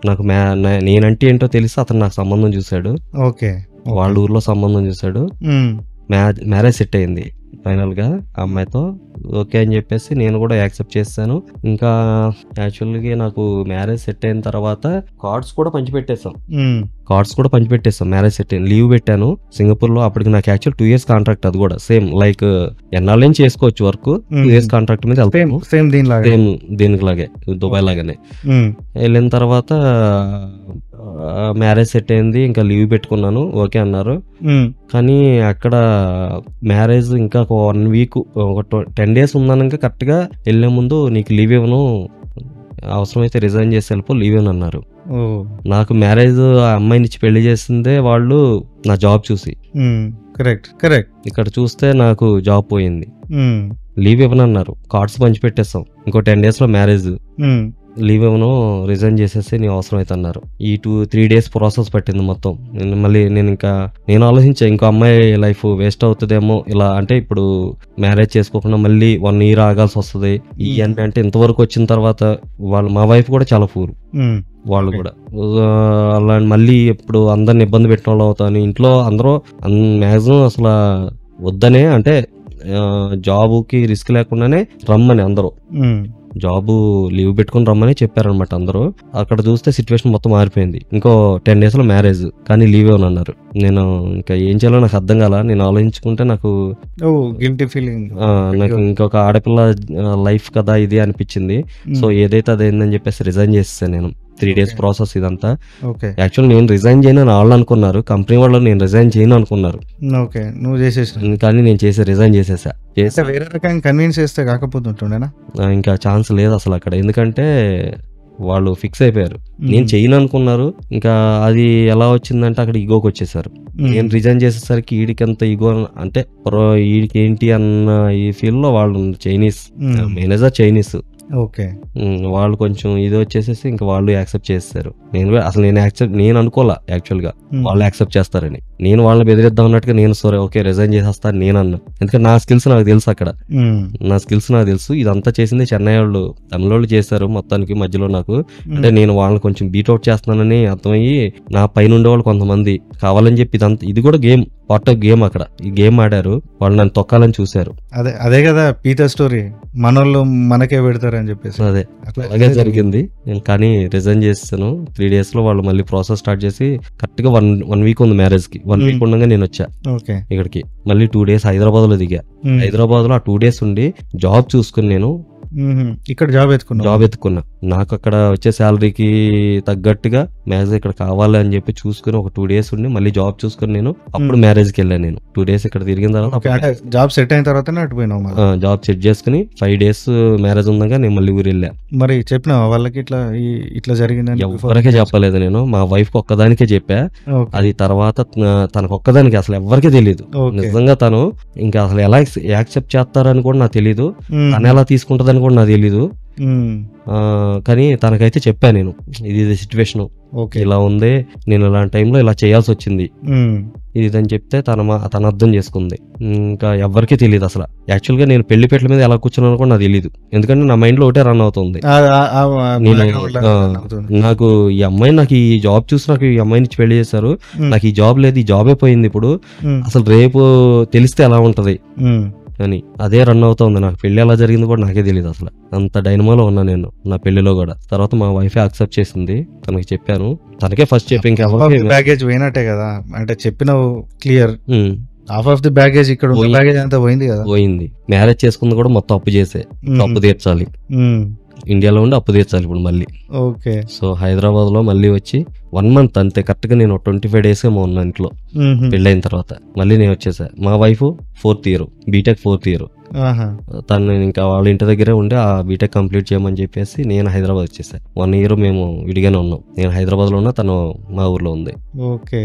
నాకు నేనంటే ఏంటో తెలిసి అతను నాకు సంబంధం చూశాడు. ఓకే. వాళ్ళ ఊర్లో సంబంధం చూశాడు, మ్యారేజ్ సెట్ అయింది ఫైనల్ గా ఆ అమ్మాయితో. ఓకే అని చెప్పేసి నేను కూడా యాక్సెప్ట్ చేశాను. ఇంకా యాక్చువల్గా నాకు మ్యారేజ్ సెట్ అయిన తర్వాత కార్డ్స్ కూడా పంచిపెట్టేసాం. మ్యారేజ్ సెట్ అయింది, లీవ్ పెట్టాను సింగపూర్ లో. అప్పటికి నాకు యాక్చువల్ 2 years కాంట్రాక్ట్, అది కూడా సేమ్ లైక్ ఎన్నాళ్ళ నుంచి చేసుకోవచ్చు వర్క్, 2 years కాంట్రాక్ట్ మీద వెళ్తాము. సేమ్ దీనికి లాగే, దుబాయ్ లాగానే. వెళ్ళిన తర్వాత మ్యారేజ్ సెట్ అయింది, ఇంకా లీవ్ పెట్టుకున్నాను, ఓకే అన్నారు. కానీ అక్కడ మ్యారేజ్ ఇంకా 1 week, ఒక 10 days ఉందనక కరెక్ట్ గా వెళ్లే ముందు నీకు లీవ్ ఇవ్వను, అవసరమైతే రిజైన్ చేసి వెళ్ళిపో, లీవ్ ఇవ్వను అన్నారు. నాకు మ్యారేజ్ ఆ అమ్మాయిని ఇచ్చి పెళ్లి చేసిందే వాళ్ళు నా జాబ్ చూసి. కరెక్ట్. ఇక్కడ చూస్తే నాకు జాబ్ పోయింది, లీవ్ ఇవ్వనన్నారు. కార్డ్స్ పంచి పెట్టేస్తాం, ఇంకో 10 days లో మ్యారేజ్, లీవ్ ఇవ్వను, రిజైన్ చేసేసి నీ అవసరం అయితే అన్నారు. ఈ 2-3 days ప్రాసెస్ పట్టింది మొత్తం. మళ్ళీ నేను ఆలోచించా, ఇంకో అమ్మాయి లైఫ్ వేస్ట్ అవుతుందేమో ఇలా, అంటే ఇప్పుడు మ్యారేజ్ చేసుకోకుండా మళ్ళీ 1 year ఆగాల్సి వస్తుంది ఇవన్నీ. అంటే ఇంతవరకు వచ్చిన తర్వాత మా వైఫ్ కూడా చాలా పూర్, వాళ్ళు కూడా అలా మళ్ళీ ఇప్పుడు అందరిని ఇబ్బంది పెట్టిన వాళ్ళు అవుతాను. ఇంట్లో అందరూ మ్యాక్సిమం అసలు వద్దనే, అంటే జాబుకి రిస్క్ లేకుండానే రమ్మని అందరూ, జాబ్ లీవ్ పెట్టుకుని రమ్మని చెప్పారనమాట అందరూ. అక్కడ చూస్తే సిచ్యువేషన్ మొత్తం మారిపోయింది. ఇంకో 10 days లో మ్యారేజ్, కానీ లీవ్ ఇవ్వను అన్నారు. నేను ఇంకా ఏం చేయాలో నాకు అర్థం కాల. నేను ఆలోచించుకుంటే నాకు గిల్టీ ఫీలింగ్, నాకు ఇంకొక ఆడపిల్ల లైఫ్ కదా ఇది అనిపించింది. సో ఏదైతే అదేందని చెప్పేసి రిజైన్ చేసేసాను నేను. 3 days ప్రాసెస్ ఇదంతా. యాక్చువల్ నేను రిజైన్ చేయను అని వాళ్ళు అనుకున్నారు, కంపెనీ వాళ్ళు నేను రిజైన్ చేయను అనుకున్నారు. నువ్వు చేసేసావు, కానీ నేను రిజైన్ చేసేసా. వేరే రకంగా కన్విన్స్ చేస్తే కాకపోతుంటుండేనా? ఇంకా ఛాన్స్ లేదు అసలు అక్కడ, ఎందుకంటే వాళ్ళు ఫిక్స్ అయిపోయారు. నేను చేయను అనుకున్నారు. ఇంకా అది ఎలా వచ్చిందంటే అక్కడ ఈగోకి వచ్చేసారు. నేను రిజైన్ చేసేసరికి ఈడికి ఎంత ఈగో, అంటే ఈడికి ఏంటి అన్న ఈ ఫీల్ లో వాళ్ళు, చైనీస్ మేనేజర్ చైనీస్, వాళ్ళు కొంచెం ఇది వచ్చేసేసి ఇంకా వాళ్ళు యాక్సెప్ట్ చేస్తారు. నేను అనుకోలే యాక్చువల్ గా వాళ్ళు యాక్సెప్ట్ చేస్తారని. నేను వాళ్ళని బెదిరిద్దాం అన్నట్టుగా నేను సరే ఓకే రిజైన్ చేసేస్తాను నేను అన్నా. ఎందుకంటే నా స్కిల్స్ నాకు తెలుసు, అక్కడ నా స్కిల్స్ నాకు తెలుసు. ఇదంతా చేసింది చెన్నై వాళ్ళు, తమిళోళ్ళు చేశారు మొత్తానికి మధ్యలో నాకు. అంటే నేను వాళ్ళని కొంచెం బీట్అవుట్ చేస్తున్నానని అర్థమయ్యి నా పైన ఉండేవాళ్ళు కొంతమంది కావాలని చెప్పి ఇది కూడా గేమ్, పార్ట్ ఆఫ్ గేమ్. అక్కడ ఈ గేమ్ ఆడారు వాళ్ళు, నన్ను తొక్కాలని చూశారు. అదే కదా పీటర్ స్టోరీ, మనోళ్ళు మనకే పెడతారు అని చెప్పేసి. అలాగే జరిగింది. నేను కానీ రిజైన్ చేస్తాను. 3 days లో వాళ్ళు మళ్ళీ ప్రాసెస్ స్టార్ట్ చేసి కరెక్ట్ గా 1 week ఉంది మ్యారేజ్ కి. 1 week ఉండగా నేను వచ్చా ఇక్కడికి. మళ్ళీ 2 days హైదరాబాద్ లో దిగా. హైదరాబాద్ లో ఆ 2 days ఉండి జాబ్ చూసుకుని నేను ఇక్కడ జాబ్ ఎత్తుకున్నా. నాకు అక్కడ వచ్చే శాలరీకి తగ్గట్టుగా మ్యారేజ్ ఇక్కడ కావాలి అని చెప్పి చూసుకుని ఒక 2 days ఉండి మళ్ళీ జాబ్ చూసుకుని నేను అప్పుడు మ్యారేజ్ కి వెళ్ళాను. నేను 2 days ఇక్కడ తిరిగిన తర్వాత జాబ్ సెట్ అయిన తర్వాత జాబ్ సెట్ చేసుకుని 5 days మ్యారేజ్ ఉందగా నేను మళ్ళీ ఊరు వెళ్ళా. మరి చెప్పినా వాళ్ళకి ఇట్లా జరిగిందని? ఎవరికే చెప్పలేదు నేను, మా వైఫ్ కి ఒక్కదానికే చెప్పా. అది తర్వాత తనకు ఒక్కదానికి, అసలు ఎవరికీ తెలియదు. నిజంగా తను ఇంకా అసలు ఎలా యాక్సెప్ట్ చేస్తారని కూడా నాకు తెలీదు, తను ఎలా తీసుకుంటదని కూడా నాకు తెలీదు. కానీ తనకైతే చెప్పా నేను, ఇది సిచ్యువేషన్ ఇలా ఉంది, నేను ఇలాంటి టైంలో ఇలా చేయాల్సి వచ్చింది ఇది అని చెప్తే తన అర్థం చేసుకుంది. ఇంకా ఎవరికీ తెలియదు అసలు. యాక్చువల్ గా నేను పెళ్లిపేటల మీద ఎలా కూర్చున్నాను కూడా నాకు తెలియదు, ఎందుకంటే నా మైండ్ లో ఒకటే రన్ అవుతుంది. నాకు ఈ అమ్మాయి, నాకు ఈ జాబ్ చూసి నాకు ఈ అమ్మాయిని ఇచ్చి పెళ్లి చేశారు, నాకు ఈ జాబ్ లేదు, ఈ జాబే పోయింది. ఇప్పుడు అసలు రేపు తెలిస్తే ఎలా ఉంటది అని అదే రన్ అవుతుంది. నాకు పెళ్లి ఎలా జరిగింది కూడా నాకే తెలియదు అసలు. అంత డైనమోలో ఉన్నా నేను నా పెళ్లిలో కూడా. తర్వాత మా వైఫ్ యాక్సెప్ట్ చేసింది, తనకి చెప్పాను, తనకే ఫస్ట్ చెప్పి బ్యాగేజ్ పోయినట్టే కదా, అంటే చెప్పినావు clear. Half of the baggage ఇక్కడ బ్యాగేజ్ అంతా పోయింది కదా. పోయింది. మ్యారేజ్ చేసుకుంది కూడా మొత్తం అప్పు చేసే, అప్పు తీర్చాలి. ఇండియాలో ఉండి అప్పు తీర్చాలి ఇప్పుడు మళ్ళీ. ఓకే. సో హైదరాబాద్ లో మళ్ళీ వచ్చి 1 month అంతే, కరెక్ట్ గా నేను 25 days ఏమో ఉన్నా ఇంట్లో పెళ్ళైన తర్వాత. మళ్ళీ నేను వచ్చేసా. మా wife 4th year BTech 4th year. తను ఇంకా వాళ్ళ ఇంటి దగ్గరే ఉండి ఆ బీటెక్ కంప్లీట్ చేయమని చెప్పేసి నేను హైదరాబాద్ వచ్చేసా. 1 year మేము విడిగానే ఉన్నాం. నేను హైదరాబాద్ లో ఉన్నా, తను మా ఊర్లో ఉంది. ఓకే.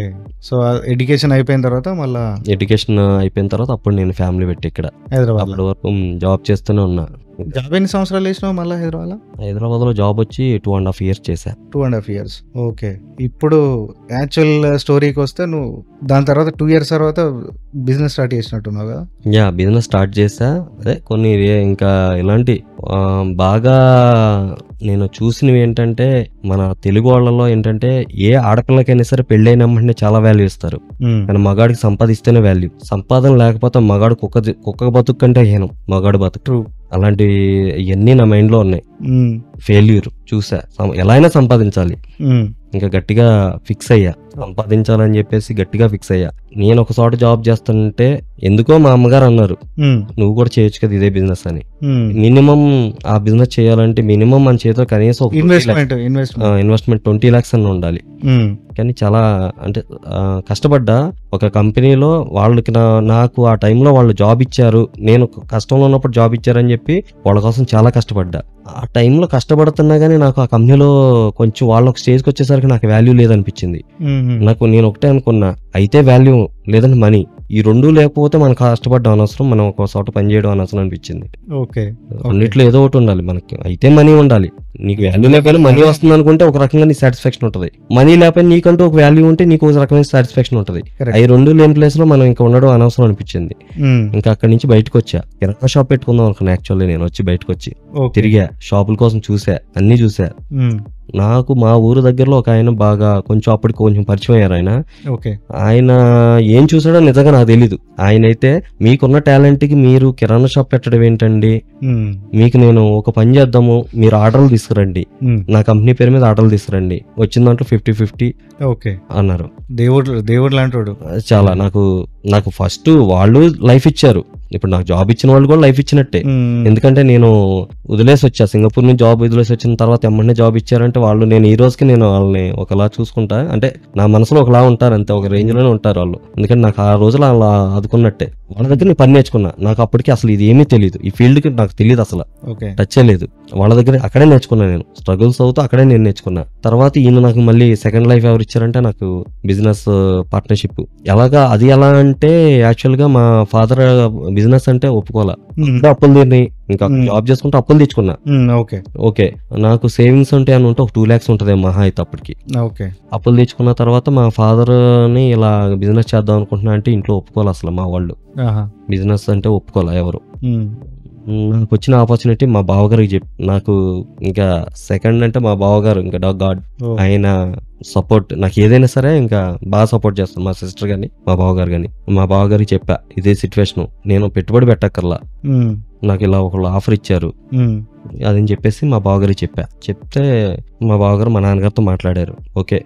సో ఎడ్యుకేషన్ అయిపోయిన తర్వాత మళ్ళీ ఎడ్యుకేషన్ అయిపోయిన తర్వాత అప్పుడు నేను ఫ్యామిలీ పెట్టి ఇక్కడ హైదరాబాద్ అప్పటి వరకు జాబ్ చేస్తూనే ఉన్నా. జాబ్ ఎన్ని సంవత్సరాలు చేసినావు మళ్ళీ హైదరాబాద్ లో జాబ్ వచ్చి 2.5 years చేశా. 2.5 years. ఓకే. ఇప్పుడు యాక్చువల్ స్టోరీకి వస్తే నువ్వు దాని తర్వాత 2 years తర్వాత బిజినెస్ స్టార్ట్ చేసినట్టున్నావు కదా? యా, బిజినెస్ స్టార్ట్ చేసా. అదే కొన్ని ఇంకా ఇలాంటి బాగా నేను చూసినవి ఏంటంటే, మన తెలుగు వాళ్ళలో ఏంటంటే ఏ ఆడపిల్లకైనా సరే పెళ్ళైన వెంటనే చాలా వాల్యూ ఇస్తారు. కానీ మగాడికి సంపాదిస్తేనే వాల్యూ. సంపాదన లేకపోతే మగాడు కుక్క బతుకు కంటే హీనం మగాడు బతుకు. అలాంటి ఇవన్నీ నా మైండ్ లో ఉన్నాయి. ఫెయిల్యూర్ చూసా. ఎలా అయినా సంపాదించాలి, ఇంకా గట్టిగా ఫిక్స్ అయ్యా. సంపాదించాలని చెప్పేసి గట్టిగా ఫిక్స్ అయ్యా. నేను ఒక చోట జాబ్ చేస్తుంటే ఎందుకో మా అమ్మగారు అన్నారు, నువ్వు కూడా చేయొచ్చు కదా ఇదే బిజినెస్ అని. మినిమం ఆ బిజినెస్ చేయాలంటే మినిమం మన చేతిలో కనీసం ఇన్వెస్ట్మెంట్ 20 lakhs అన్న ఉండాలి. కానీ చాలా అంటే కష్టపడ్డా. ఒక కంపెనీలో వాళ్ళకి నాకు ఆ టైంలో వాళ్ళు జాబ్ ఇచ్చారు, నేను కష్టంలో ఉన్నప్పుడు జాబ్ ఇచ్చారని చెప్పి వాళ్ళ కోసం చాలా కష్టపడ్డా. ఆ టైంలో కష్టపడుతున్నా గానీ నాకు ఆ కంపెనీలో కొంచెం వాళ్ళ ఒక స్టేజ్కి వచ్చేసరికి నాకు వాల్యూ లేదనిపించింది. నేను ఒకటే అనుకున్నా, అయితే వాల్యూ లేదంటే మనీ, ఈ రెండు లేకపోతే మనం కష్టపడ్డం అనవసరం, మనం ఒక చోట పని చేయడం అనవసరం అనిపించింది. అన్నిట్లో ఏదో ఒకటి ఉండాలి మనకి. అయితే మనీ ఉండాలి. నీకు వాల్యూ లేకపోయినా మనీ వస్తుంది అనుకుంటే ఒక రకంగా నీ సాటిస్ఫాక్షన్ ఉంటుంది. మనీ లేకపోయినా నీకంటూ ఒక వాల్యూ ఉంటే నీకు ఒక రకమైన సాటిస్ఫాక్షన్ ఉంటుంది. అవి రెండు లేని ప్లేస్ లో మనం ఇంకా ఉండడం అనవసరం అనిపించింది. ఇంకా అక్కడి నుంచి బయటకు వచ్చా. కిరాణా షాప్ పెట్టుకుందాం అనుకున్నా. యాక్చువల్లీ నేను వచ్చి బయటకు వచ్చి తిరిగా, షాపుల కోసం చూసా, అన్ని చూసా. నాకు మా ఊరు దగ్గరలో ఒక ఆయన బాగా అప్పటికి కొంచెం పరిచయం అయ్యారు. ఆయన ఏం చూసాడో నిజంగా నాకు తెలీదు. ఆయన అయితే, మీకున్న టాలెంట్ కి మీరు కిరాణా షాప్ పెట్టడం ఏంటండి, మీకు నేను ఒక పని చేద్దాము, మీరు ఆర్డర్లు తీసుకురండి, నా కంపెనీ పేరు మీద ఆర్డర్లు తీసుకురండి, వచ్చిన దాంట్లో 50-50 అన్నారు. దేవుడు లాంటి చాలా. నాకు ఫస్ట్ వాళ్ళు లైఫ్ ఇచ్చారు. ఇప్పుడు నాకు జాబ్ ఇచ్చిన వాళ్ళు కూడా లైఫ్ ఇచ్చినట్టే. ఎందుకంటే నేను వదిలేసి వచ్చా, సింగపూర్ నుంచి జాబ్ వదిలేసి వచ్చిన తర్వాత ఎమ్మనే జాబ్ ఇచ్చారంటే వాళ్ళు, నేను ఈ రోజుకి నేను వాళ్ళని ఒకలా చూసుకుంటా. అంటే నా మనసులో ఒకలా ఉంటారు అంతే, ఒక రేంజ్ లోనే ఉంటారు వాళ్ళు. ఎందుకంటే నాకు ఆ రోజులు అలా ఆదుకున్నట్టే. వాళ్ళ దగ్గర నేను పని నేర్చుకున్నా. నాకు అప్పటికి అసలు ఇది ఏమీ తెలియదు, ఈ ఫీల్డ్ కి నాకు తెలియదు, అసలు టచ్ లేదు. వాళ్ళ దగ్గర అక్కడే నేర్చుకున్నా. నేను స్ట్రగుల్స్ అవుతూ అక్కడే నేను నేర్చుకున్నా. తర్వాత ఈయన నాకు మళ్ళీ సెకండ్ లైఫ్ ఎవరు ఇచ్చారంటే నాకు బిజినెస్ పార్ట్నర్షిప్. అది ఎలా అంటే, యాక్చువల్ గా మా ఫాదర్ బిజినెస్ అంటే ఒప్పుకోలే. అప్పులు తీరినాయి, ఇంకా జాబ్ చేసుకుంటే అప్పులు తెచ్చుకున్నా. ఓకే, నాకు సేవింగ్స్ ఉంటే అని ఉంటే ఒక 2 lakhs ఉంటుంది మహా అయితే అప్పటికి. అప్పులు తెచ్చుకున్న తర్వాత మా ఫాదర్ ని ఇలా బిజినెస్ చేద్దాం అనుకుంటున్నా అంటే ఇంట్లో ఒప్పుకోలే అసలు. మా వాళ్ళు బిజినెస్ అంటే ఒప్పుకోలే ఎవరు. నాకు వచ్చిన ఆపర్చునిటీ మా బావగారికి చెప్పి, నాకు ఇంకా సెకండ్ అంటే మా బావగారు, ఇంకా గాడ్. ఆయన సపోర్ట్ నాకు ఏదైనా సరే ఇంకా బాగా సపోర్ట్ చేస్తాను. మా సిస్టర్ గాని మా బావగారు గాని. మా బావగారికి చెప్పా, ఇదే సిచ్యువేషన్, నేను పెట్టుబడి పెట్టక్కర్లా, నాకు ఇలా ఒకళ్ళు ఆఫర్ ఇచ్చారు అదని చెప్పేసి మా బావగారికి చెప్తే మా బావగారు మా నాన్నగారితో మాట్లాడారు. ఓకే,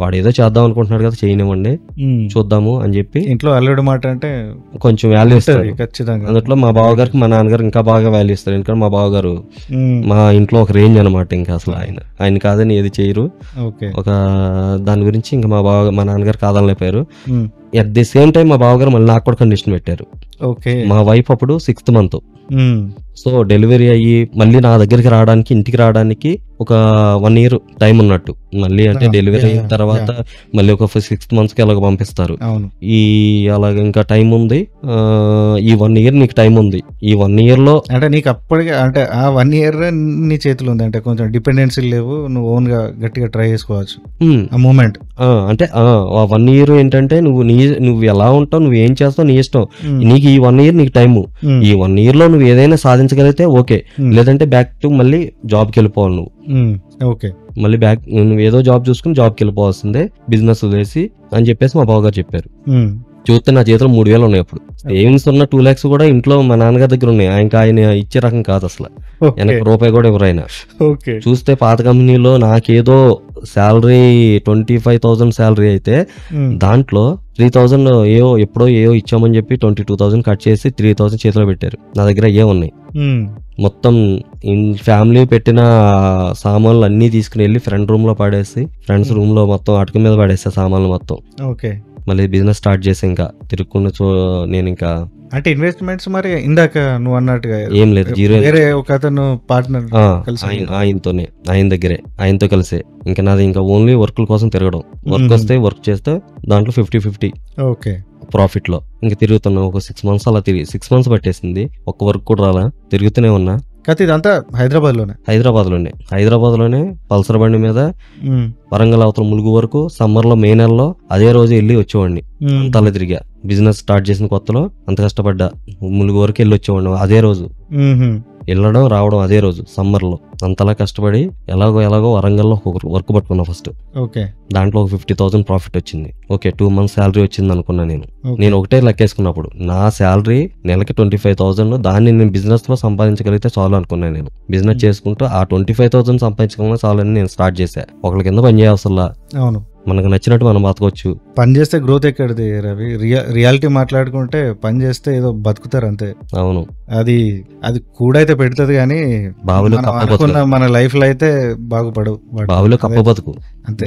వాడు ఏదో చేద్దాం అనుకుంటున్నాడు కదా, చేయనివ్వండి, చూద్దాము అని చెప్పి. ఇంట్లో అల్లుడు మాట అంటే కొంచెం వాల్యూ ఇస్తారు ఖచ్చితంగా. అందులో మా బావగారికి మా నాన్నగారు ఇంకా బాగా వాల్యూ ఇస్తారు. ఎందుకంటే మా బావగారు మా ఇంట్లో ఒక రేంజ్ అనమాట. ఇంకా అసలు ఆయన కాదని ఏది చేయరు. ఒక దాని గురించి ఇంకా మా నాన్నగారు కాదనలేపారు. అట్ ది సేమ్ టైం మా బావగారు మళ్ళీ నాకు కూడా కండిషన్ పెట్టారు. మా వైఫ్ అప్పుడు 6th month. సో డెలివరీ అయ్యి మళ్ళీ నా దగ్గరికి రావడానికి, ఇంటికి రావడానికి ఒక 1 year టైం ఉన్నట్టు. మళ్ళీ అంటే డెలివరీ అయిన తర్వాత మళ్ళీ ఒక 6 months కి అలాగ పంపిస్తారు. అలాగ ఇంకా టైం ఉంది. ఈ 1 year నీకు టైం ఉంది. ఈ 1 year లో అంటే నీకు అప్పటికే అంటే ఆ 1 year నీ చేతులు ఉంది. అంటే కొంచెం డిపెండెన్సీ లేవు, నువ్వు ఓన్ గా గట్టిగా ట్రై చేసుకోవచ్చు ఆ మూమెంట్. అంటే ఆ 1 year ఏంటంటే నువ్వు ఎలా ఉంటావు, నువ్వు ఏం చేస్తావు నీ ఇష్టం. నీకు ఈ 1 year నీకు టైము. ఈ 1 year లో నువ్వు ఏదైనా సాధించగలిగితే ఓకే, లేదంటే బ్యాక్ టు మళ్ళీ జాబ్కి వెళ్ళిపోవాలి నువ్వు. మళ్ళీ నువ్వు ఏదో జాబ్ చూసుకుని జాబ్కి వెళ్ళిపోవాల్సిందే, బిజినెస్ వదిలేసి అని చెప్పేసి మా బావగారు చెప్పారు. చూస్తే నా చేతిలో 3,000 ఉన్నాయి. అప్పుడు సేవింగ్స్ ఉన్న 2 lakhs కూడా ఇంట్లో మా నాన్నగారి దగ్గర ఉన్నాయి. ఇంకా ఆయన ఇచ్చే రకం కాదు అసలు, వెనక రూపాయి కూడా ఎవరు ఆయన. చూస్తే పాత కంపెనీలో నాకేదో శాలరీ 25,000 శాలరీ అయితే దాంట్లో 3,000 ఎప్పుడో ఇచ్చామని చెప్పి 22,000 కట్ చేసి 3,000 చేతిలో పెట్టారు. నా దగ్గర ఏ ఉన్నాయి మొత్తం ఫ్యామిలీ పెట్టిన సామాన్లు అన్ని తీసుకుని వెళ్ళి ఫ్రెండ్ రూమ్ లో పడేసి, ఫ్రెండ్స్ రూమ్ లో మొత్తం అటుక మీద పడేసా సామాన్లు మొత్తం. మళ్ళీ బిజినెస్ స్టార్ట్ చేసి ఇంకా తిరుక్కుంటూ నేను ఇంకా అంటే ఇన్వెస్ట్మెంట్స్ మరి ఇందాక నువ్వు అన్నట్టుగా ఏం లేదు, జీరో. వేరే ఒక అతను పార్ట్నర్ ఆయన దగ్గరే, ఆయనతో కలిసే ఇంకా నాది ఇంకా ఓన్లీ వర్క్ల కోసం తిరగడం. వర్క్ వస్తే వర్క్ చేస్తే దాంట్లో 50-50 ప్రాఫిట్ లో ఇంకా తిరుగుతున్నా. ఒక 6 months అలా 6 months పట్టేసింది, ఒక్క వర్క్ కూడా రాలా, తిరుగుతూనే ఉన్నా. ఇదంతా హైదరాబాద్ లోనే పల్సర్ బండి మీద వరంగల్ అవతల ములుగు వరకు సమ్మర్ లో మే నెలలో అదే రోజు వెళ్ళి వచ్చేవాడిని. అంతలా తిరిగా. బిజినెస్ స్టార్ట్ చేసిన కొత్తలో అంత కష్టపడ్డా, ములుగు వరకు వెళ్ళి వచ్చేవాడిని అదే రోజు. వెళ్ళడం రావడం అదే రోజు సమ్మర్ లో. అంతలా కష్టపడి ఎలాగో వరంగల్లో వర్క్ పట్టుకున్నా ఫస్ట్. దాంట్లో ఒక 50,000 ప్రాఫిట్ వచ్చింది. 2 months శాలరీ వచ్చింది అనుకున్నా నేను ఒకటే లెక్కేసుకున్నప్పుడు. నా శాలరీ నెలకి 25,000, దాన్ని నేను బిజినెస్ లో సంపాదించగలిగితే చాలు అనుకున్నా. నేను బిజినెస్ చేసుకుంటూ ఆ 25,000 సంపాదించగలిగిన చాలు అని నేను స్టార్ట్ చేశా. ఒకళ్ళ కింద పని చేయవసల్లా, మనకు నచ్చినట్టు మనం బతకొచ్చు. పని చేస్తే గ్రోత్ ఎక్కడిది రవి? రియాలిటీ మాట్లాడుకుంటే పని చేస్తే ఏదో బతుకుతారు అంతే. అవును, అది కూడా అయితే పెడుతుంది కానీ మన లైఫ్ లో అయితే బాగుపడవు. బావిలో కప్ప బతుకు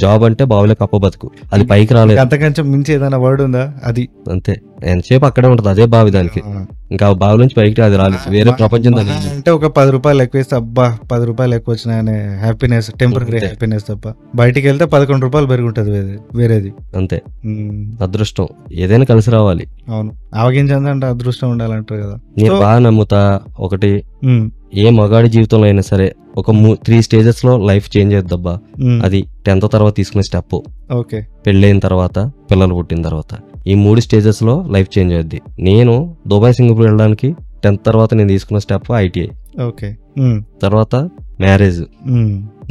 జాబ్ అంటే బావిలో కప్ప బతుకు, అది పైకి రాలేదు. అంతకంచెం మించి ఏదైనా వర్డ్ ఉందా? అది అంతే, ఎంతసేపు అక్కడే ఉంటది అదే బావి. దానికి ఇంకా బావి నుంచి పైకి అది రాలేదు, వేరే ప్రపంచం. అంటే ఒక 10 రూపాయలు ఎక్కువ ఇస్తే అబ్బా 10 రూపాయలు ఎక్కువ వచ్చినాయనే హ్యాపీనెస్, టెంపరీ హ్యాపీనెస్ తప్ప. బయటికి వెళ్తే 11 రూపాయలు పెరుగుంటది వేరేది. అంతే, అదృష్టం ఏదైనా కలిసి రావాలి. అవును, ఆవగించంటే అదృష్టం ఉండాలంటారు కదా. నేను బాగా నమ్ముతా. ఒకటి, ఏ మగాడి జీవితంలో అయినా సరే ఒక 3 stages లో లైఫ్ చేంజ్ అవుద్దబ్బా. అది 10th తర్వాత తీసుకునే స్టెప్, పెళ్ళైన తర్వాత, పిల్లలు పుట్టిన తర్వాత. ఈ 3 stages లో లైఫ్ చేంజ్ అవుద్ది. నేను దుబాయ్, సింగపూర్ వెళ్ళడానికి 10th తర్వాత నేను తీసుకున్న స్టెప్ ITI. తర్వాత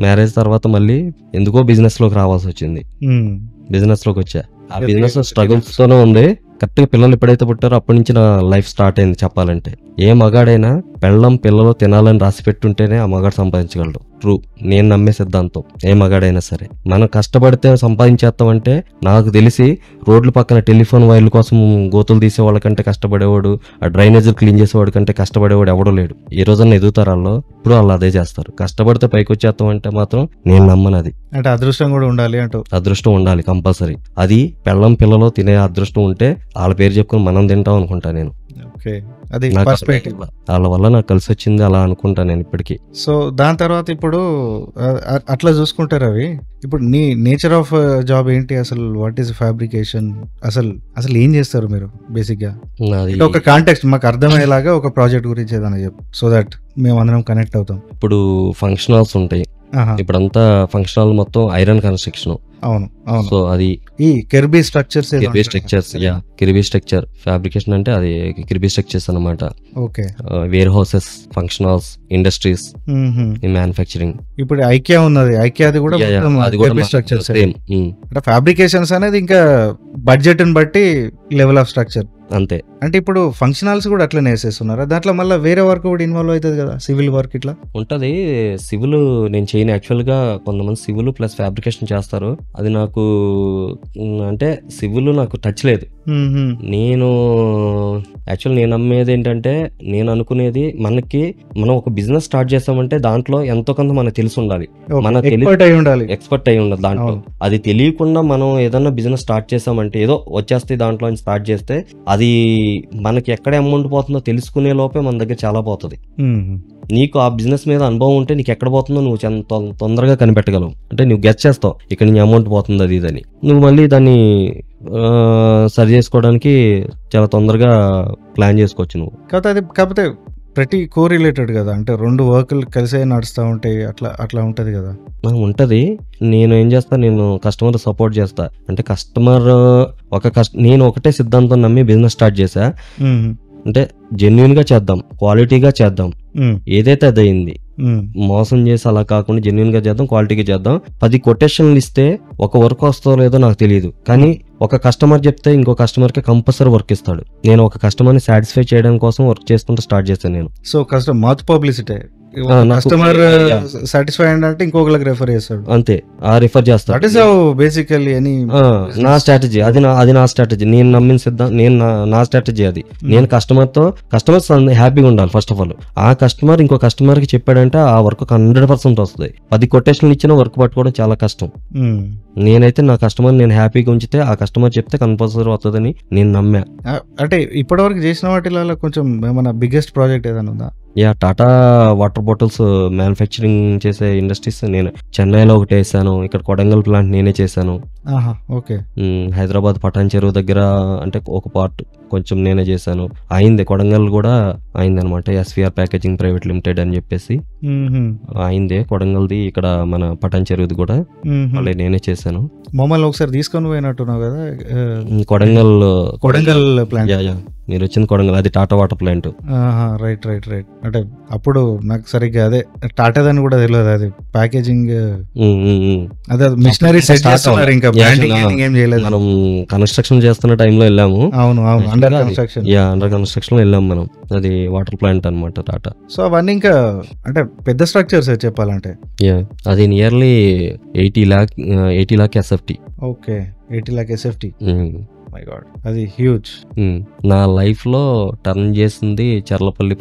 మ్యారేజ్ తర్వాత మళ్ళీ ఎందుకో బిజినెస్ లోకి రావాల్సి వచ్చింది. బిజినెస్ లోకి వచ్చా. ఆ బిజినెస్ లో స్ట్రగుల్స్ తోనే ఉంది. కరెక్ట్ గా పిల్లలు ఎప్పుడైతే పుట్టారో అప్పటి నుంచి నా లైఫ్ స్టార్ట్ అయింది చెప్పాలంటే. ఏ మగాడైనా పిల్లలు తినాలని రాసి పెట్టుంటేనే ఆ మగాడు సంపాదించగలడు. ట్రూ, నేను నమ్మే సిద్ధాంతం. ఏ మగాడైనా సరే మనం కష్టపడితే సంపాదించేస్తామంటే, నాకు తెలిసి రోడ్ల పక్కన టెలిఫోన్ వైర్ల కోసం గోతులు తీసే వాళ్ళకంటే కష్టపడేవాడు, ఆ డ్రైనేజీలు క్లీన్ చేసేవాడు కంటే కష్టపడేవాడు ఎవడో లేడు. ఏ రోజన్నా ఎదుగుతారు వాళ్ళు, ఇప్పుడు వాళ్ళు అదే చేస్తారు. కష్టపడితే పైకి వచ్చేస్తామంటే మాత్రం నేను నమ్మను. అది అంటే అదృష్టం కూడా ఉండాలి అంటూ. అదృష్టం ఉండాలి కంపల్సరీ. అది పిల్లలు తినే అదృష్టం ఉంటే వాళ్ళ పేరు చెప్పుకొని మనం తింటాం అనుకుంటా నేను. వాళ్ళ వల్ల నాకు కలిసి వచ్చింది అలా అనుకుంటా నేను ఇప్పటికీ. సో దాని తర్వాత ఇప్పుడు అట్లా చూసుకుంటారు అవి. ఇప్పుడు నీ నేచర్ ఆఫ్ జాబ్ ఏంటి అసలు? What is fabrication? అసలు ఏం చేస్తారు మీరు బేసిక్ గా? ఒక కాంటెక్స్ట్ మాకు అర్థమయ్యేలాగా ఒక ప్రాజెక్ట్ గురించి ఏదైనా చెప్పు, సో దట్ మేము అందరం కనెక్ట్ అవుతాం. ఇప్పుడు ఫంక్షన్ హాల్స్ ఉంటాయి. ఇప్పుడంతా ఫంక్షన్ హాల్ మొత్తం ఐరన్ కన్స్ట్రక్షన్. అవును. సో అది ఈ Kirby structures Kirby structure fabrication అంటే అది కిర్బీ స్ట్రక్చర్స్ అన్నమాట. Warehouses, function halls, industries, manufacturing. ఇప్పుడు ఐకియా ఉన్నది, ఐకియాది కూడా స్ట్రక్చర్స్. ఫ్యాబ్రికేషన్స్ అనేది ఇంకా బడ్జెట్ ని బట్టి లెవెల్ ఆఫ్ స్ట్రక్చర్ అంతే. అంటే ఇప్పుడు ఫంక్షన్ హాల్స్ కూడా అట్లనే వేసేస్తున్నారా? దాంట్లో మళ్ళీ వేరే వర్క్ కూడా ఇన్వాల్వ్ అవుతుంది కదా, సివిల్ వర్క్ ఇట్లా ఉంటది. సివిల్ నేను చేయను యాక్చువల్ గా. కొంతమంది సివిల్ ప్లస్ ఫ్యాబ్రికేషన్ చేస్తారు. అది నాకు అంటే సివిల్ నాకు టచ్ లేదు. నేను నమ్మేది ఏంటంటే, నేను అనుకునేది మనం ఒక బిజినెస్ స్టార్ట్ చేస్తామంటే దాంట్లో ఎంతో కొంత మనకు తెలిసి ఉండాలి, ఎక్స్పర్ట్ అయి ఉండాలి దాంట్లో. అది తెలియకుండా మనం ఏదన్నా బిజినెస్ స్టార్ట్ చేసామంటే ఏదో వచ్చేస్తే దాంట్లో స్టార్ట్ చేస్తే అది మనకి ఎక్కడ అమౌంట్ పోతుందో తెలుసుకునే లోపే మన దగ్గర చాలా పోతుంది. నీకు ఆ బిజినెస్ మీద అనుభవం ఉంటే నీకు ఎక్కడ పోతుందో నువ్వు తొందరగా కనిపెట్టగలవు. అంటే నువ్వు గెస్ చేస్తావు ఇక్కడ నీ అమౌంట్ పోతుంది అది ఇదని. నువ్వు మళ్ళీ దాన్ని సరి చేసుకోవడానికి చాలా తొందరగా ప్లాన్ చేసుకోవచ్చు నువ్వు. కాకపోతే ప్రతి కోరిలేటెడ్ కదా, అంటే 2 వర్క్లు కలిసే నడుస్తూ ఉంటాయి, అట్లా ఉంటది కదా. ఉంటది. నేను ఏం చేస్తా, నేను కస్టమర్ సపోర్ట్ చేస్తా. అంటే నేను ఒకటే సిద్ధాంతం నమ్మి బిజినెస్ స్టార్ట్ చేశా. అంటే జెన్యున్ గా చేద్దాం, క్వాలిటీగా చేద్దాం. ఏదైతే అది అయింది, మోసం చేసి అలా కాకుండా జెన్యున్ గా చేద్దాం, క్వాలిటీగా చేద్దాం. 10 కొటేషన్లు ఇస్తే ఒక వర్క్ వస్తుందో లేదో నాకు తెలియదు, కానీ ఒక కస్టమర్ చెప్తే ఇంకో కస్టమర్ కి కంపల్సరీ వర్క్ ఇస్తాడు. నేను ఒక కస్టమర్ ని సాటిస్ఫై చేయడం కోసం వర్క్ చేసుకుంటూ స్టార్ట్ చేశాను నేను. సో కస్టమర్ మౌత్ పబ్లిసిటీ, నాకు- కస్టమర్ సాటిస్ఫై అంటే ఇంకొకరికి రెఫర్ చేస్తాడు. అంతే, ఆ రిఫర్ చేస్తాడు. That is how basically any నా స్ట్రాటజీ అది నా స్ట్రాటజీ. నేను నమ్మిన సిద్ధం, నేను నా స్ట్రాటజీ అది. నేను కస్టమర్స్ హ్యాపీగా ఉండాలి ఫస్ట్ ఆఫ్ ఆల్. ఆ కస్టమర్ ఇంకో కస్టమర్ కి చెప్పాడంటే ఆ వర్క్ 100% వస్తుంది. 10 కొటేషన్లు ఇచ్చిన వర్క్ పట్టుకోవడం చాలా కష్టం. నేనైతే నా కస్టమర్ నేను హ్యాపీగా ఉంచితే ఆ కస్టమర్ చెప్తే కంపల్సరీ వస్తుందని నేను నమ్మా. అంటే ఇప్పటివరకు చేసిన వాటిలో కొంచెం ఏమైనా బిగ్గెస్ట్ ప్రాజెక్ట్ ఏదైనా ఉందా? టాటా వాటర్ బాటిల్స్ మ్యానుఫ్యాక్చరింగ్ చేసే ఇండస్ట్రీస్ నేను చెన్నైలో ఒకటి వేసాను, ఇక్కడ కొడంగల్ ప్లాంట్ నేనే చేశాను. ఓకే. హైదరాబాద్ పటాన్ చెరువు దగ్గర అంటే ఒక పార్ట్ కొంచెం నేనే చేశాను. అయింది, కొడంగల్ కూడా అయింది అనమాట. ఎస్విఆర్ ప్యాకేజింగ్ ప్రైవేట్ లిమిటెడ్ అని చెప్పేసి అయిందే కొడంగల్ది, ఇక్కడ మన పటాన్ చెరువుది కూడా మళ్ళీ నేనే చేశాను. మమ్మల్ని ఒకసారి తీసుకొని పోయినట్టున్నావు కదా కొడంగల్ ప్లాంట్. మీరు వచ్చింది కొడంగల్, అది Tata water plant. Right right right. అంటే అప్పుడు నాకు సరిగ్గా అదే టాటాదని కూడా తెలియదు, అది ప్యాకేజింగ్ అదే మిషనరీ సెట్ చేస్తున్నారు, ఇంకా బ్రాండింగ్ ఏం చేయలేదు. మనం కన్స్ట్రక్షన్ చేస్తున్న టైంలో వెళ్ళాము. అవును అవును, అండర్ కన్స్ట్రక్షన్. అండర్ కన్స్ట్రక్షన్ లో వెళ్ళాము మనం. అది వాటర్ ప్లాంట్ అనమాట టాటా. సో అవన్నీ ఇంకా అంటే పెద్ద స్ట్రక్చర్స్ చెప్పాలంటే. అది nearly 80 lakh SFT. Okay, 80 lakh SFT. My God, అది హ్యూజ్. నా లైఫ్ లో టర్న్ చేసింది చర్లపల్లి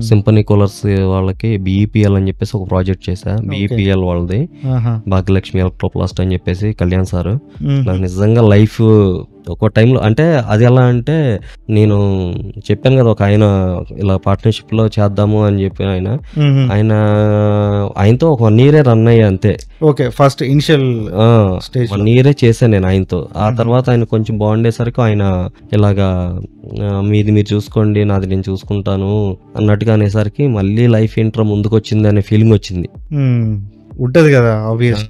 సింపనీ కూలర్స్ వాళ్ళకి BEPL అని చెప్పేసి ఒక ప్రాజెక్ట్ చేశా. BEPL వాళ్ళది భాగ్యలక్ష్మి ఎలక్ట్రోప్లాస్ట్ అని చెప్పేసి కళ్యాణ్ సార్. నాకు నిజంగా లైఫ్ ఒక టైంలో అంటే అది ఎలా అంటే, నేను చెప్పాను కదా ఒక ఆయన ఇలా పార్ట్నర్షిప్ లో చేద్దాము అని చెప్పి ఆయనతో ఒక 1 year రన్ అయ్యా అంతే. Okay, first initial stage 1 year చేశాను నేను ఆయనతో. ఆ తర్వాత ఆయన కొంచెం బాగుండేసరికి ఆయన ఇలాగా మీది మీరు చూసుకోండి, నాది నేను చూసుకుంటాను అన్నట్టుగా అనేసరికి మళ్ళీ లైఫ్ ఏంట్రా ముందుకు వచ్చింది అనే ఫీలింగ్ వచ్చింది. ఉంటది కదా ఆబ్వియస్.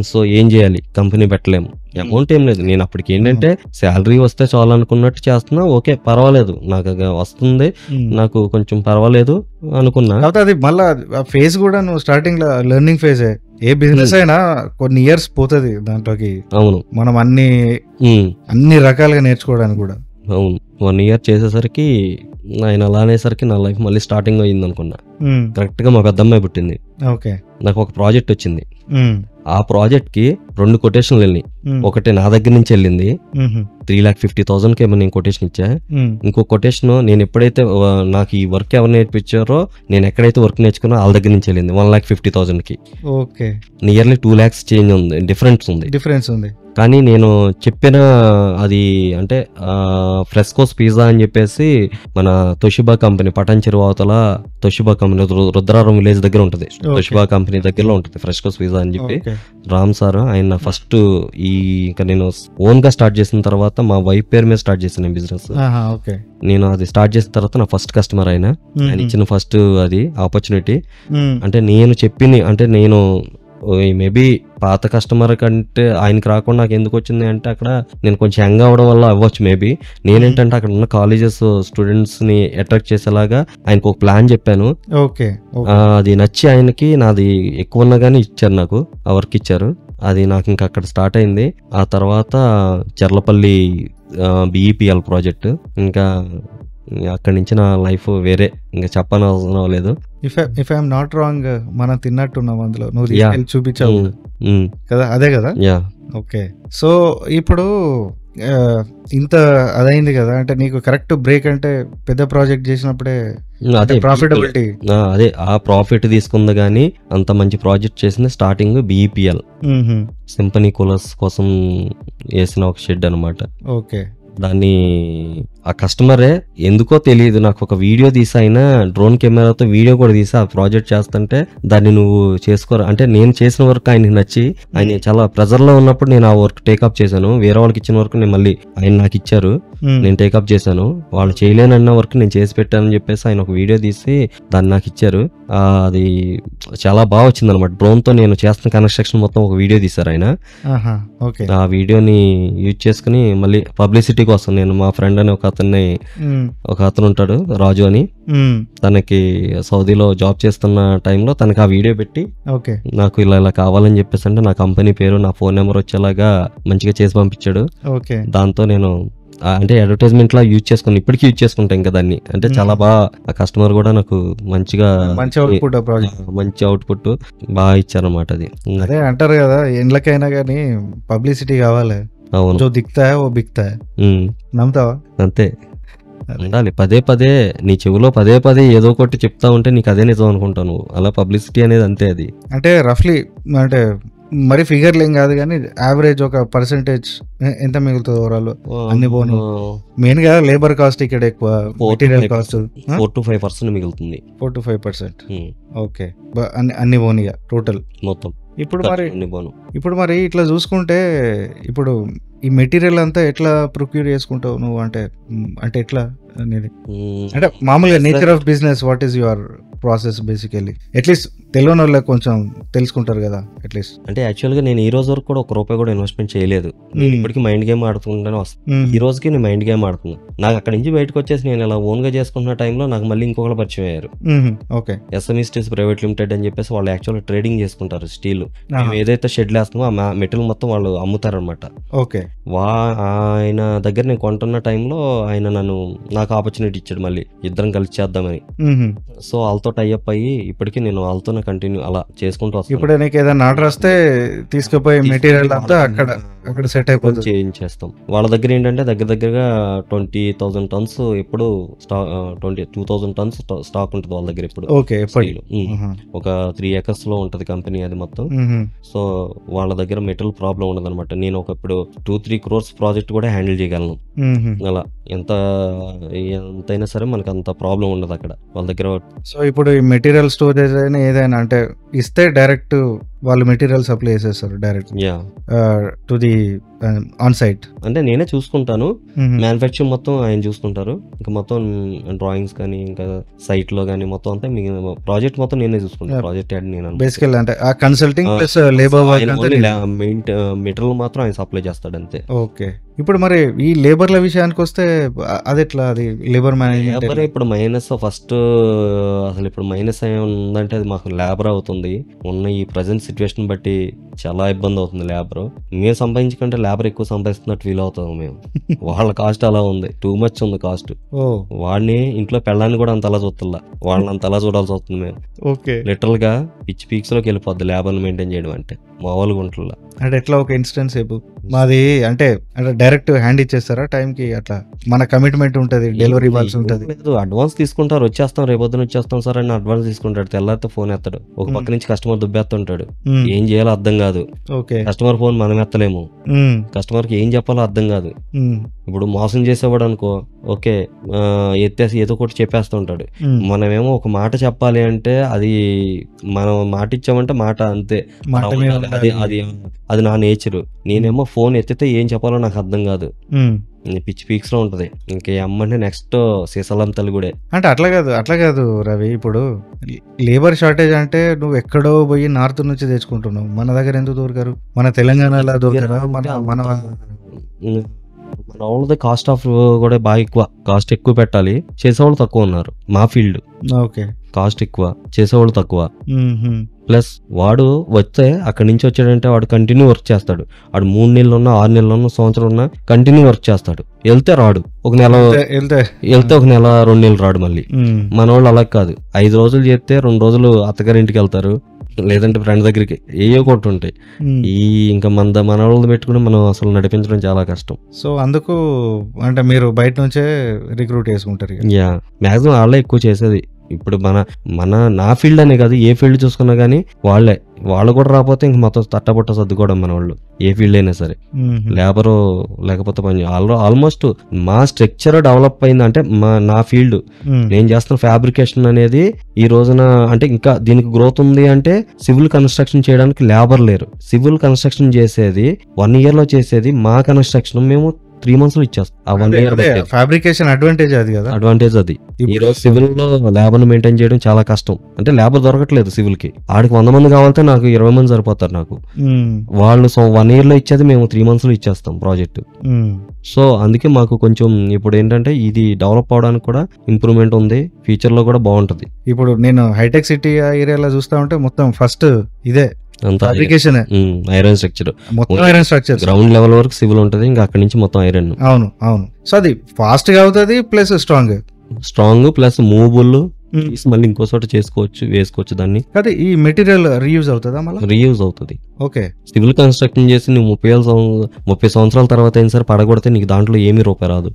సో ఏం చేయాలి, కంపెనీ పెట్టలేము, అమౌంట్ ఏం లేదు. నేను అప్పటికి ఏంటంటే శాలరీ వస్తే చాలు అనుకున్నట్టు చేస్తున్నా. ఓకే పర్వాలేదు, నాకు వస్తుంది, నాకు కొంచెం పర్వాలేదు అనుకున్నా. అది మళ్ళా ఫేజ్ కూడా నువ్వు స్టార్టింగ్ లో లెర్నింగ్ ఫేజే. ఏ బిజినెస్ అయినా కొన్ని ఇయర్స్ పోతుంది దాంట్లోకి. అవును, మనం అన్ని రకాలుగా నేర్చుకోవడానికి కూడా. అవును, 1 year చేసేసరికి ఆయన అలా అనేసరికి నా లైఫ్ మళ్ళీ స్టార్టింగ్ అయ్యింది అనుకున్నా. కరెక్ట్ గా మా పెద్దమ్మాయి పుట్టింది. ఓకే, నాకు ఒక ప్రాజెక్ట్ వచ్చింది. ఆ ప్రాజెక్ట్ కి 2 కొటేషన్లు వెళ్ళినాయి. ఒకటి నా దగ్గర నుంచి వెళ్ళింది 3,50,000 కి ఏమో నేను కొటేషన్ ఇచ్చా. ఇంకో కొటేషన్ నేను ఎప్పుడైతే నాకు ఈ వర్క్ ఎవరు నేర్పించారో, నేను ఎక్కడైతే వర్క్ నేర్చుకున్నా వాళ్ళ దగ్గర నుంచి వెళ్ళింది 1,50,000 కి. ఓకే, నియర్లీ 2 lakhs చేంజ్ ఉంది, డిఫరెన్స్ ఉంది. కానీ నేను చెప్పిన అది అంటే ఫ్రెస్కోస్ పిజ్జా అని చెప్పేసి మన తొషిబా కంపెనీ పటాన్ చెరువు అవతల తొషిబా కంపెనీ రుద్రారం విలేజ్ దగ్గర ఉంటుంది. తొషిబా కంపెనీ దగ్గరలో ఉంటుంది ఫ్రెస్కోస్ పిజ్జా అని చెప్పి. రామ్ సార్ ఆయన ఫస్ట్ ఇంకా నేను ఓన్ గా స్టార్ట్ చేసిన తర్వాత మా వైఫ్ పేరు మీద స్టార్ట్ చేసిన బిజినెస్. నేను అది స్టార్ట్ చేసిన తర్వాత నా ఫస్ట్ కస్టమర్ ఆయన ఇచ్చిన ఫస్ట్ అది ఆపర్చునిటీ. అంటే నేను మేబీ పాత కస్టమర్ కంటే ఆయనకి రాకుండా నాకు ఎందుకు వచ్చింది అంటే, అక్కడ నేను కొంచెం యంగ్ అవ్వడం వల్ల అవ్వచ్చు మేబీ. నేనేంటంటే అక్కడ ఉన్న కాలేజెస్ స్టూడెంట్స్ ని అట్రాక్ట్ చేసేలాగా ఆయనకు ఒక ప్లాన్ చెప్పాను. అది నచ్చి ఆయనకి నాది ఎక్కువ ఉన్నా గానీ ఇచ్చారు, నాకు ఆ వర్క్ ఇచ్చారు. అది నాకు ఇంకా అక్కడ స్టార్ట్ అయింది. ఆ తర్వాత చర్లపల్లి BEPL ప్రాజెక్ట్, ఇంకా అక్కడి నుంచి నా లైఫ్ వేరే, ఇంకా చెప్పనవసరం లేదు. ఇఫ్ ఐఎమ్ నాట్ రాంగ్, మనం తిన్నట్టున్నాం అందులో, నువ్వు చూపించావు కదా, అదే కదా? ఓకే, సో ఇప్పుడు ఇంత అదైంది కదా, అంటే నీకు కరెక్ట్ బ్రేక్ అంటే పెద్ద ప్రాజెక్ట్ చేసినప్పుడే అదే ప్రాఫిటబిలిటీ. అదే ఆ ప్రాఫిట్ తీసుకుంది. కానీ అంత మంచి ప్రాజెక్ట్ చేసింది స్టార్టింగ్ BEPL సింపనీ కూలర్స్ కోసం వేసిన ఒక షెడ్ అనమాట. ఓకే, దాన్ని ఆ కస్టమరే ఎందుకో తెలియదు నాకు ఒక వీడియో తీసైనా డ్రోన్ కెమెరాతో వీడియో కూడా తీసి ఆ ప్రాజెక్ట్ చేస్తుంటే దాన్ని నువ్వు చేసుకోరా అంటే, నేను చేసిన వర్క్ ఆయనకి నచ్చి ఆయన చాలా ప్రెజర్ లో ఉన్నప్పుడు నేను ఆ వర్క్ టేకప్ చేశాను. వేరే వాళ్ళకి ఇచ్చిన వర్క్ నేను మళ్ళీ ఆయన నాకు ఇచ్చారు, నేను టేకప్ చేశాను. వాళ్ళు చేయలేనన్న వర్క్ నేను చేసి పెట్టానని చెప్పేసి ఆయన ఒక వీడియో తీసి దాన్ని నాకు ఇచ్చారు. అది చాలా బాగా వచ్చింది అనమాట. డ్రోన్ తో నేను చేస్తున్న కన్స్ట్రక్షన్ మొత్తం ఒక వీడియో తీశారు ఆయన. ఆ వీడియోని యూజ్ చేసుకుని మళ్ళీ పబ్లిసిటీ కోసం నేను మా ఫ్రెండ్ అని ఒక ఒక అతను ఉంటాడు రాజు అని, తనకి సౌదీలో జాబ్ చేస్తున్న టైంలో తనకి ఆ వీడియో పెట్టి నాకు ఇలా కావాలని చెప్పేసి అంటే నా కంపెనీ పేరు నా ఫోన్ నెంబర్ వచ్చేలాగా మంచిగా చేసి పంపించాడు. దాంతో నేను అంటే అడ్వర్టైజ్మెంట్ లా యూజ్ చేసుకుని ఇప్పటికీ యూజ్ చేసుకుంటాం ఇంకా దాన్ని. అంటే చాలా బాగా ఆ కస్టమర్ కూడా నాకు మంచిగా మంచి అవుట్పుట్ బాగా ఇచ్చారన్నమాట. అది అదే అంటారు కదా, ఎండ్లకైనా కానీ పబ్లిసిటీ కావాలి. అవును, జో దిక్తా ఓ బిక్తా. నమ్ముతావా? అంతే ఉండాలి. పదే పదే నీ చెవిలో పదే పదే ఏదో ఒకటి చెప్తా ఉంటే నీకు అదే నిజం అనుకుంటాను. అలా పబ్లిసిటీ అనేది అంతే. అది అంటే రఫ్లీ అంటే మరి ఫిగర్లు ఏం కాదు కానీ యావరేజ్ ఒక పర్సెంటేజ్ ఎంత మిగులుతుంది ఓవరాల్ అన్ని పోను? మెయిన్ గా లేబర్ కాస్ట్ ఇక్కడ ఎక్కువ, మెటీరియల్ కాస్ట్ 4 to 5% మిగులుతుంది. 4 to 5%. ఓకే, అన్ని పోనీగా టోటల్ మొత్తం. ఇప్పుడు మరి ఇట్లా చూసుకుంటే ఇప్పుడు ఈ మెటీరియల్ అంతా ఎట్లా ప్రొక్యూర్ చేసుకుంటావు నువ్వు? అంటే ఎట్లా అనేది అంటే మామూలుగా nature of business, what is your process basically? At least తెలియని వాళ్ళకి కొంచెం తెలుసుకుంటారు కదా అట్లీస్ట్. అంటే యాక్చువల్గా నేను ఈ రోజు వరకు కూడా ₹1 కూడా ఇన్వెస్ట్మెంట్ చేయలేదు. నేను ఇప్పటికీ మైండ్ గేమ్ ఆడుతుంటానే వస్తాను. ఈ రోజుకి నేను మైండ్ గేమ్ ఆడుతున్నాను. నాకు అక్కడి నుంచి బయటకు వచ్చేసి నేను ఇలా ఓన్ గా చేసుకుంటున్న టైంలో నాకు మళ్ళీ ఇంకొకరు పరిచయం అయ్యారు. ఎస్ఎంఈ స్టీల్స్ ప్రైవేట్ లిమిటెడ్ అని చెప్పేసి వాళ్ళు యాక్చువల్గా ట్రేడింగ్ చేసుకుంటారు స్టీల్. మేము ఏదైతే షెడ్లు వేస్తామో ఆ మెటీరియల్ మొత్తం వాళ్ళు అమ్ముతారు అనమాట. ఆయన దగ్గర నేను కొంటున్న టైంలో ఆయన నాకు ఆపర్చునిటీ ఇచ్చాడు మళ్ళీ ఇద్దరం కలిసి చేద్దామని. సో వాళ్ళతో టైఅప్ అయ్యి ఇప్పటికీ నేను వాళ్ళతోనే కంటిన్యూ అలా చేసుకుంటూ వస్తాను. ఇప్పుడు నీకు ఏదైనా ఆర్డర్ వస్తే తీసుకుపోయి మెటీరియల్ అంతా అక్కడ సెట్ అయిపోయి చేయించేస్తాం. వాళ్ళ దగ్గర ఏంటంటే దగ్గరగా 20,000 tons ఎప్పుడు 22,000 tons స్టాక్ ఉంటుంది వాళ్ళ దగ్గర ఇప్పుడు. ఒక 3 acres లో ఉంటది కంపెనీ అది మొత్తం. సో వాళ్ళ దగ్గర మెటీరియల్ ప్రాబ్లం ఉండదు అనమాట. నేను ఇప్పుడు 2-3 crores ప్రాజెక్ట్ కూడా హ్యాండిల్ చేయగలను. అలా ఎంతైనా సరే మనకు అంత ప్రాబ్లం ఉండదు అక్కడ వాళ్ళ దగ్గర. సో ఇప్పుడు ఈ మెటీరియల్ స్టోరేజ్ అయినా ఏదైనా అంటే ఇస్తే డైరెక్ట్ వాళ్ళు మెటీరియల్ సప్లై చేసేస్తారు direct to the on site. అంటే నేనే చూసుకుంటాను, మ్యానుఫ్యాక్చరింగ్ మొత్తం ఆయన చూసుకుంటారు. ఇంకా మొత్తం డ్రాయింగ్స్ కానీ ఇంకా సైట్ లో కానీ మొత్తం అంతా ప్రాజెక్ట్ మొత్తం నేనే చూసుకుంటాను. ప్రాజెక్ట్ నేను బేసికల్ అంటే ఆ కన్సల్టింగ్ ప్లస్ లేబర్ మెటీరియల్ మాత్రం ఆయన సప్లై చేస్తాడు అంతే. ఓకే, ఇప్పుడు మరి ఈ లేబర్ల విషయానికి వస్తే అది ఎట్లా? అది లేబర్ మేనేజ్మెంట్ ఇప్పుడు మైనస్ ఫస్ట్ అసలు ఇప్పుడు మైనస్ ఉందంటే అది మాకు లేబర్ అవుతుంది. ఉన్న ఈ ప్రజెంట్ సిచ్యువేషన్ బట్టి చాలా ఇబ్బంది అవుతుంది లేబర్. మేము సంపాదించుకుంటే లేబర్ ఎక్కువ సంపాదిస్తున్నట్టు ఫీల్ అవుతాము మేము. వాళ్ళ కాస్ట్ అలా ఉంది, టూ మచ్ ఉంది కాస్ట్. వాడిని ఇంట్లో పెళ్ళాన్ని కూడా అంత అలా చూస్తుందా, వాళ్ళని అంత అలా చూడాల్సి వస్తుంది మేము. లిటరల్ గా పిచ్ పీక్స్ లోకి వెళ్ళిపోద్ది లేబర్ మెయింటైన్ చేయడం అంటే మామూలుగా ఉంటుందా. అంటే ఎట్లా ఒక ఇన్స్టెన్స్ మాది అంటే డైరెక్ట్ హ్యాండ్ ఇచ్చేస్తారా టైం కి? అట్లా మన కమిట్మెంట్ ఉంటుంది, డెలివరీ ఇవ్వాల్సి ఉంటుంది. అడ్వాన్స్ తీసుకుంటారు, వచ్చేస్తాం రేపొద్దున వచ్చేస్తాం సార్ అని అడ్వాన్స్ తీసుకుంటాడు. తెల్లారితే ఫోన్ ఎత్తాడు, ఒక పక్క నుంచి కస్టమర్ దుబ్బెత్తుంటాడు. ఏం చేయాలో అర్థం కాదు. కస్టమర్ ఫోన్ మనం ఎత్తలేము, కస్టమర్ కి ఏం చెప్పాలో అర్థం కాదు. ఇప్పుడు మోసం చేసేవాడు అనుకో, ఓకే ఎత్తేసి ఏదో ఒకటి చెప్పేస్తుంటాడు. మనమేమో ఒక మాట చెప్పాలి అంటే అది మనం మాట ఇచ్చామంటే మాట అంతే, అది నా నేచరు. నేనేమో ఫోన్ ఎత్తితే ఏం చెప్పాలో నాకు అర్థం కాదు, పిచ్ పీక్స్ లో ఉంటది. ఇంకే అమ్మంటే నెక్స్ట్ సీసాలం తల్లిగూడే. అంటే అట్లా కాదు రవి. ఇప్పుడు లేబర్ షార్టేజ్ అంటే నువ్వు ఎక్కడో పోయి నార్త్ నుంచి తెచ్చుకుంటున్నావు, మన దగ్గర ఎందుకు దొరకరు? మన తెలంగాణలో దొరకరా? మన వాళ్ళది కాస్ట్ ఆఫ్ కూడా బాగా ఎక్కువ, కాస్ట్ ఎక్కువ పెట్టాలి, చేసేవాళ్ళు తక్కువ ఉన్నారు మా ఫీల్డ్. ఓకే, కాస్ట్ ఎక్కువ, చేసేవాళ్ళు తక్కువ. ప్లస్ వాడు వస్తే అక్కడి నుంచి వచ్చాడంటే వాడు కంటిన్యూ వర్క్ చేస్తాడు. వాడు 3 నెలలు ఉన్నా 6 నెలలు ఉన్నా సంవత్సరం ఉన్నా కంటిన్యూ వర్క్ చేస్తాడు. వెళ్తే రాడు, ఒక నెల వెళ్తే ఒక నెల 2 నెలలు రాడు మళ్ళీ. మన వాళ్ళు అలా కాదు, 5 రోజులు చేస్తే 2 రోజులు అత్తగారి ఇంటికి వెళ్తారు, లేదంటే ఫ్రెండ్ దగ్గరికి, ఏయో కొట్టు ఉంటాయి. ఈ ఇంకా మన వాళ్ళు పెట్టుకుని మనం అసలు నడిపించడం చాలా కష్టం. సో అందుకు అంటే మీరు బయట నుంచే రిక్రూట్ చేసుకుంటారు? యా, మాక్సిమం వాళ్ళే ఎక్కువ చేసేది. ఇప్పుడు నా ఫీల్డ్ అనే కాదు, ఏ ఫీల్డ్ చూసుకున్నా కానీ వాళ్ళు కూడా రాకపోతే ఇంక మొత్తం తట్టబుట్ట సర్దుకోవడం మన వాళ్ళు, ఏ ఫీల్డ్ అయినా సరే. లేబరు లేకపోతే పని ఆల్మోస్ట్ మా స్ట్రక్చర్ డెవలప్ అయింది అంటే నా ఫీల్డ్ నేను చేస్తున్న ఫ్యాబ్రికేషన్ అనేది ఈ రోజున అంటే ఇంకా దీనికి గ్రోత్ ఉంది అంటే సివిల్ కన్స్ట్రక్షన్ చేయడానికి లేబర్ లేరు. సివిల్ కన్స్ట్రక్షన్ చేసేది 1 year లో చేసేది మా కన్స్ట్రక్షన్ మేము 3 months లో ఇచ్చేస్తాం. ఆ 1 year ఫ్యాబ్రికేషన్ అడ్వాంటేజ్ అది కదా, అడ్వాంటేజ్ అది. ఈ రోజు సివిల్ లో లేబర్ మెయింటైన్ చేయడం చాలా కష్టం. అంటే లేబర్ దొరకట్లేదు సివిల్ కి. ఆడికి 100 మంది కావాలంటే నాకు 20 మంది సరిపోతారు నాకు. వాళ్ళు 1 year లో ఇచ్చేది మేము 3 months లో ఇచ్చేస్తాం ప్రాజెక్ట్. సో అందుకే మాకు కొంచెం ఇప్పుడు ఏంటంటే ఇది డెవలప్ అవడానికి కూడా ఇంప్రూవ్మెంట్ ఉంది, ఫ్యూచర్ లో కూడా బాగుంటది. ఇప్పుడు నేను హైటెక్ సిటీ ఏరియాలో చూస్తా ఉంటే మొత్తం ఫస్ట్ ఇదే ఫ్యాబ్రికేషన్, ఐరన్ స్ట్రక్చర్, మొత్తం ఐరన్ స్ట్రక్చర్, గ్రౌండ్ లెవెల్ వరకు సివిల్ ఉంటది, ఇంకా అక్కడి నుంచి మొత్తం ఐరన్. అవును అవును. సో అది ఫాస్ట్ గా అవుతుంది, ప్లస్ స్ట్రాంగ్ ప్లస్ మూవబుల్, మళ్ళీ ఇంకో చోట చేసుకోవచ్చు, వేసుకోవచ్చు దాన్ని. అదే ఈ మెటీరియల్ రీయూజ్ అవుతుందా? మళ్ళీ రీయూజ్ అవుతుంది. ఓకే. సివిల్ కన్స్ట్రక్షన్ చేసి నువ్వు 30 సంవత్సరాల తర్వాత అయినా సరే పడగొడితే నీకు దాంట్లో ఏమీ రూపాయి రాదు.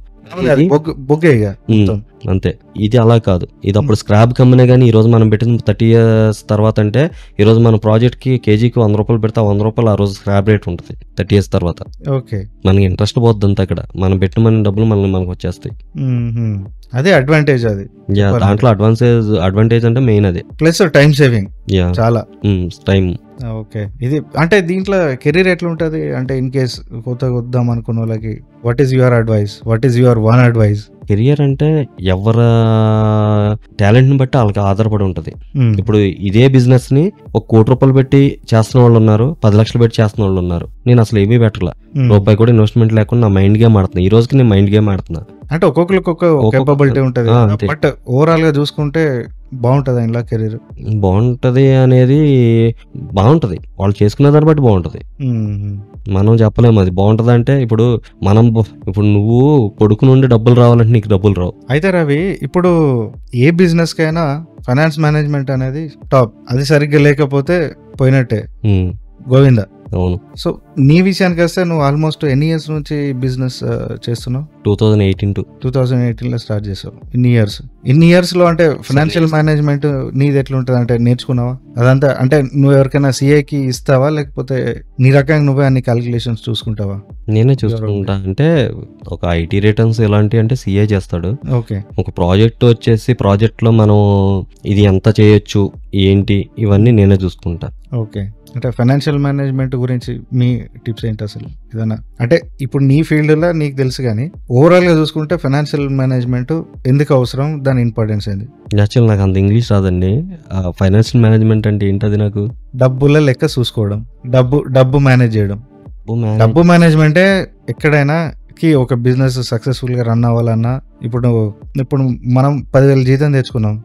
అంతే. ఇది అలా కాదు. ఇది అప్పుడు స్క్రాప్ కమ్మినా కానీ ఈ రోజు మనం పెట్టిన 30 years తర్వాత అంటే ఈ రోజు మన ప్రాజెక్ట్ కి కేజీకి 100 రూపాయలు పెడితే 100 రూపాయలు ఆ రోజు స్క్రాప్ రేట్ ఉంటుంది 30 years తర్వాత. ఓకే. మనకి ఇంట్రెస్ట్ పోద్ది అంతా. అక్కడ మనం పెట్టిన మన డబ్బులు మనకు వచ్చేస్తాయి. అదే అడ్వాంటేజ్ అది. దాంట్లో అడ్వాంటేజ్ అంటే మెయిన్ అదే. ప్లస్ టైం సేవింగ్ చాలా టైం. ఓకే. ఇది అంటే దీంట్లో కెరీర్ ఎట్లా ఉంటది అంటే ఇన్ కేస్ కొత్తగా వద్దాం అనుకున్న వాళ్ళకి what is your advice, what is your one advice? Career అంటే ఎవరి టాలెంట్ ని బట్టి వాళ్ళకి ఆధారపడి ఉంటది. ఇప్పుడు ఇదే బిజినెస్ ని 1 కోటి రూపాయలు పెట్టి చేస్తున్న వాళ్ళు ఉన్నారు, 10 లక్షలు పెట్టి చేస్తున్న వాళ్ళు ఉన్నారు. నేను అసలు ఏమీ పెట్టలా, రూపాయి కూడా ఇన్వెస్ట్మెంట్ లేకుండా నా మైండ్ గేమ్ ఆడుతున్నా. ఈ రోజుకి నేను మైండ్ గేమ్ ఆడుతున్నా. అంటే ఒక్కొక్కరికి ఒక్కొక్క కేపబిలిటీ ఉంటది. బట్ ఓవరాల్ గా చూసుకుంటే బాగుంటది ఇలా కెరీర్. బాగుంటది అనేది బాగుంటది, వాళ్ళు చేసుకునే దాన్ని బట్టి బాగుంటది. మనం చెప్పలేము అది బాగుంటది అంటే. ఇప్పుడు నువ్వు కొడుకు నుండి డబ్బులు రావాలంటే నీకు డబ్బులు రావు. అయితే రవి, ఇప్పుడు ఏ బిజినెస్ కైనా ఫైనాన్స్ మేనేజ్మెంట్ అనేది టాప్. అది సరిగ్గా లేకపోతే పోయినట్టే గోవింద. అవును. సో నీ విషయానికి వస్తే నువ్వు ఆల్మోస్ట్ ఎన్ని ఇయర్స్ నుంచి బిజినెస్ చేస్తున్నావు? 2018 లో స్టార్ట్ చేసావు. ఇన్ని ఇయర్స్ లో అంటే ఫైనాన్షియల్ మేనేజ్మెంట్ నీది ఎట్లుంటది అంటే నేర్చుకున్నావా అదంతా? అంటే నువ్వు ఎవరికైనా సిఐకి ఇస్తావా, లేకపోతే నీ రకంగా నువ్వే అన్ని క్యాలిక్యులేషన్స్ చూసుకుంటావా? నేనే చూసుకుంటా. అంటే ఒక ఐటీ రిటర్న్స్ ఎలాంటి అంటే సిఐ చేస్తాడు. ఓకే. ఒక ప్రాజెక్ట్ వచ్చేసి ప్రాజెక్ట్ లో మనం ఇది ఎంత చేయొచ్చు ఏంటి ఇవన్నీ నేనే చూసుకుంటా. ఓకే. అంటే ఫైనాన్షియల్ మేనేజ్మెంట్ గురించి మీ టిప్స్ ఏంటి అసలు? ఏదైనా అంటే ఇప్పుడు నీ ఫీల్డ్ లో నీకు తెలుసు, కానీ ఓవరాల్ గా చూసుకుంటే ఫైనాన్షియల్ మేనేజ్మెంట్ ఎందుకు అవసరం, దాని ఇంపార్టెన్స్ ఏంది? యాక్చువల్ నాకు అంత ఇంగ్లీష్ రాదండి. ఫైనాన్షియల్ మేనేజ్మెంట్ అంటే ఏంటది? నాకు డబ్బుల లెక్క చూసుకోవడం, డబ్బు మేనేజ్ చేయడం. డబ్బు మేనేజ్మెంటే ఎక్కడైనా ఒక బిజినెస్ సక్సెస్ఫుల్ గా రన్ అవ్వాలన్నా. ఇప్పుడు మనం 10,000 జీతం తెచ్చుకున్నాం.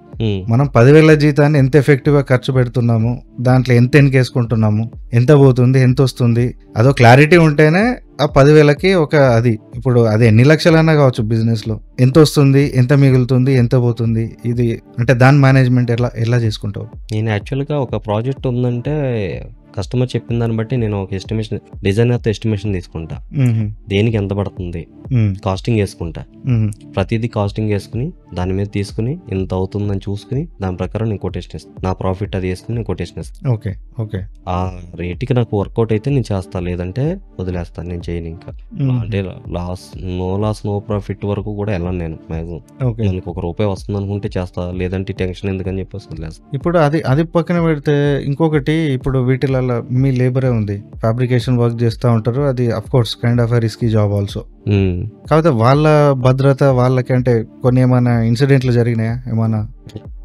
మనం 10,000 జీతాన్ని ఎంత ఎఫెక్టివ్ గా ఖర్చు పెడుతున్నాము, దాంట్లో ఎంత ఎన్కేసుకుంటున్నాము, ఎంత పోతుంది, ఎంత వస్తుంది, అదో క్లారిటీ ఉంటేనే ఆ 10,000కి అది ఇప్పుడు అది ఎన్ని లక్షలైనా కావచ్చు బిజినెస్ లో ఎంత వస్తుంది, ఎంత మిగులుతుంది, ఎంత పోతుంది, ఇది అంటే దాని మేనేజ్మెంట్ ఎలా చేసుకుంటావు? నేను యాక్చువల్ గా ఒక ప్రాజెక్ట్ ఉందంటే కస్టమర్ చెప్పిన దాన్ని బట్టి నేను ఒక ఎస్టిమేషన్, డిజైనర్తో ఎస్టిమేషన్ తీసుకుంటా. దేనికి ఎంత పడుతుంది కాస్టింగ్ వేసుకుంటా. ప్రతిదీ కాస్టింగ్ వేసుకుని దాని మీద తీసుకుని ఎంత అవుతుందని చూసుకుని దాని ప్రకారం నేను కొటేషన్ ఇస్తాను. నా ప్రాఫిట్ అది వేసుకుని నేను కొటేషన్ ఇస్తాను. ఓకే. ఓకే. ఆ రేటుకి నాకు వర్కౌట్ అయితే నేను చేస్తా, లేదంటే వదిలేస్తాను, నేను చేయను. ఇంకా అంటే నో ప్రాఫిట్ వరకు కూడా వెళ్ళను నేను మ్యాక్సిమం. మనకు ₹1 వస్తుంది అనుకుంటే చేస్తా, లేదంటే టెన్షన్ ఎందుకని చెప్పేసి వదిలేస్తాను. ఇప్పుడు అది పక్కన పెడితే ఇంకొకటి, ఇప్పుడు వీటిలో మీ లేబరే ఉంది, ఫ్యాబ్రికేషన్ వర్క్ చేస్తూ ఉంటారు. అది of course kind of risky job also. కాకపోతే వాళ్ళ భద్రత వాళ్ళకి అంటే కొన్ని ఏమైనా ఇన్సిడెంట్లు జరిగినాయా ఏమన్నా?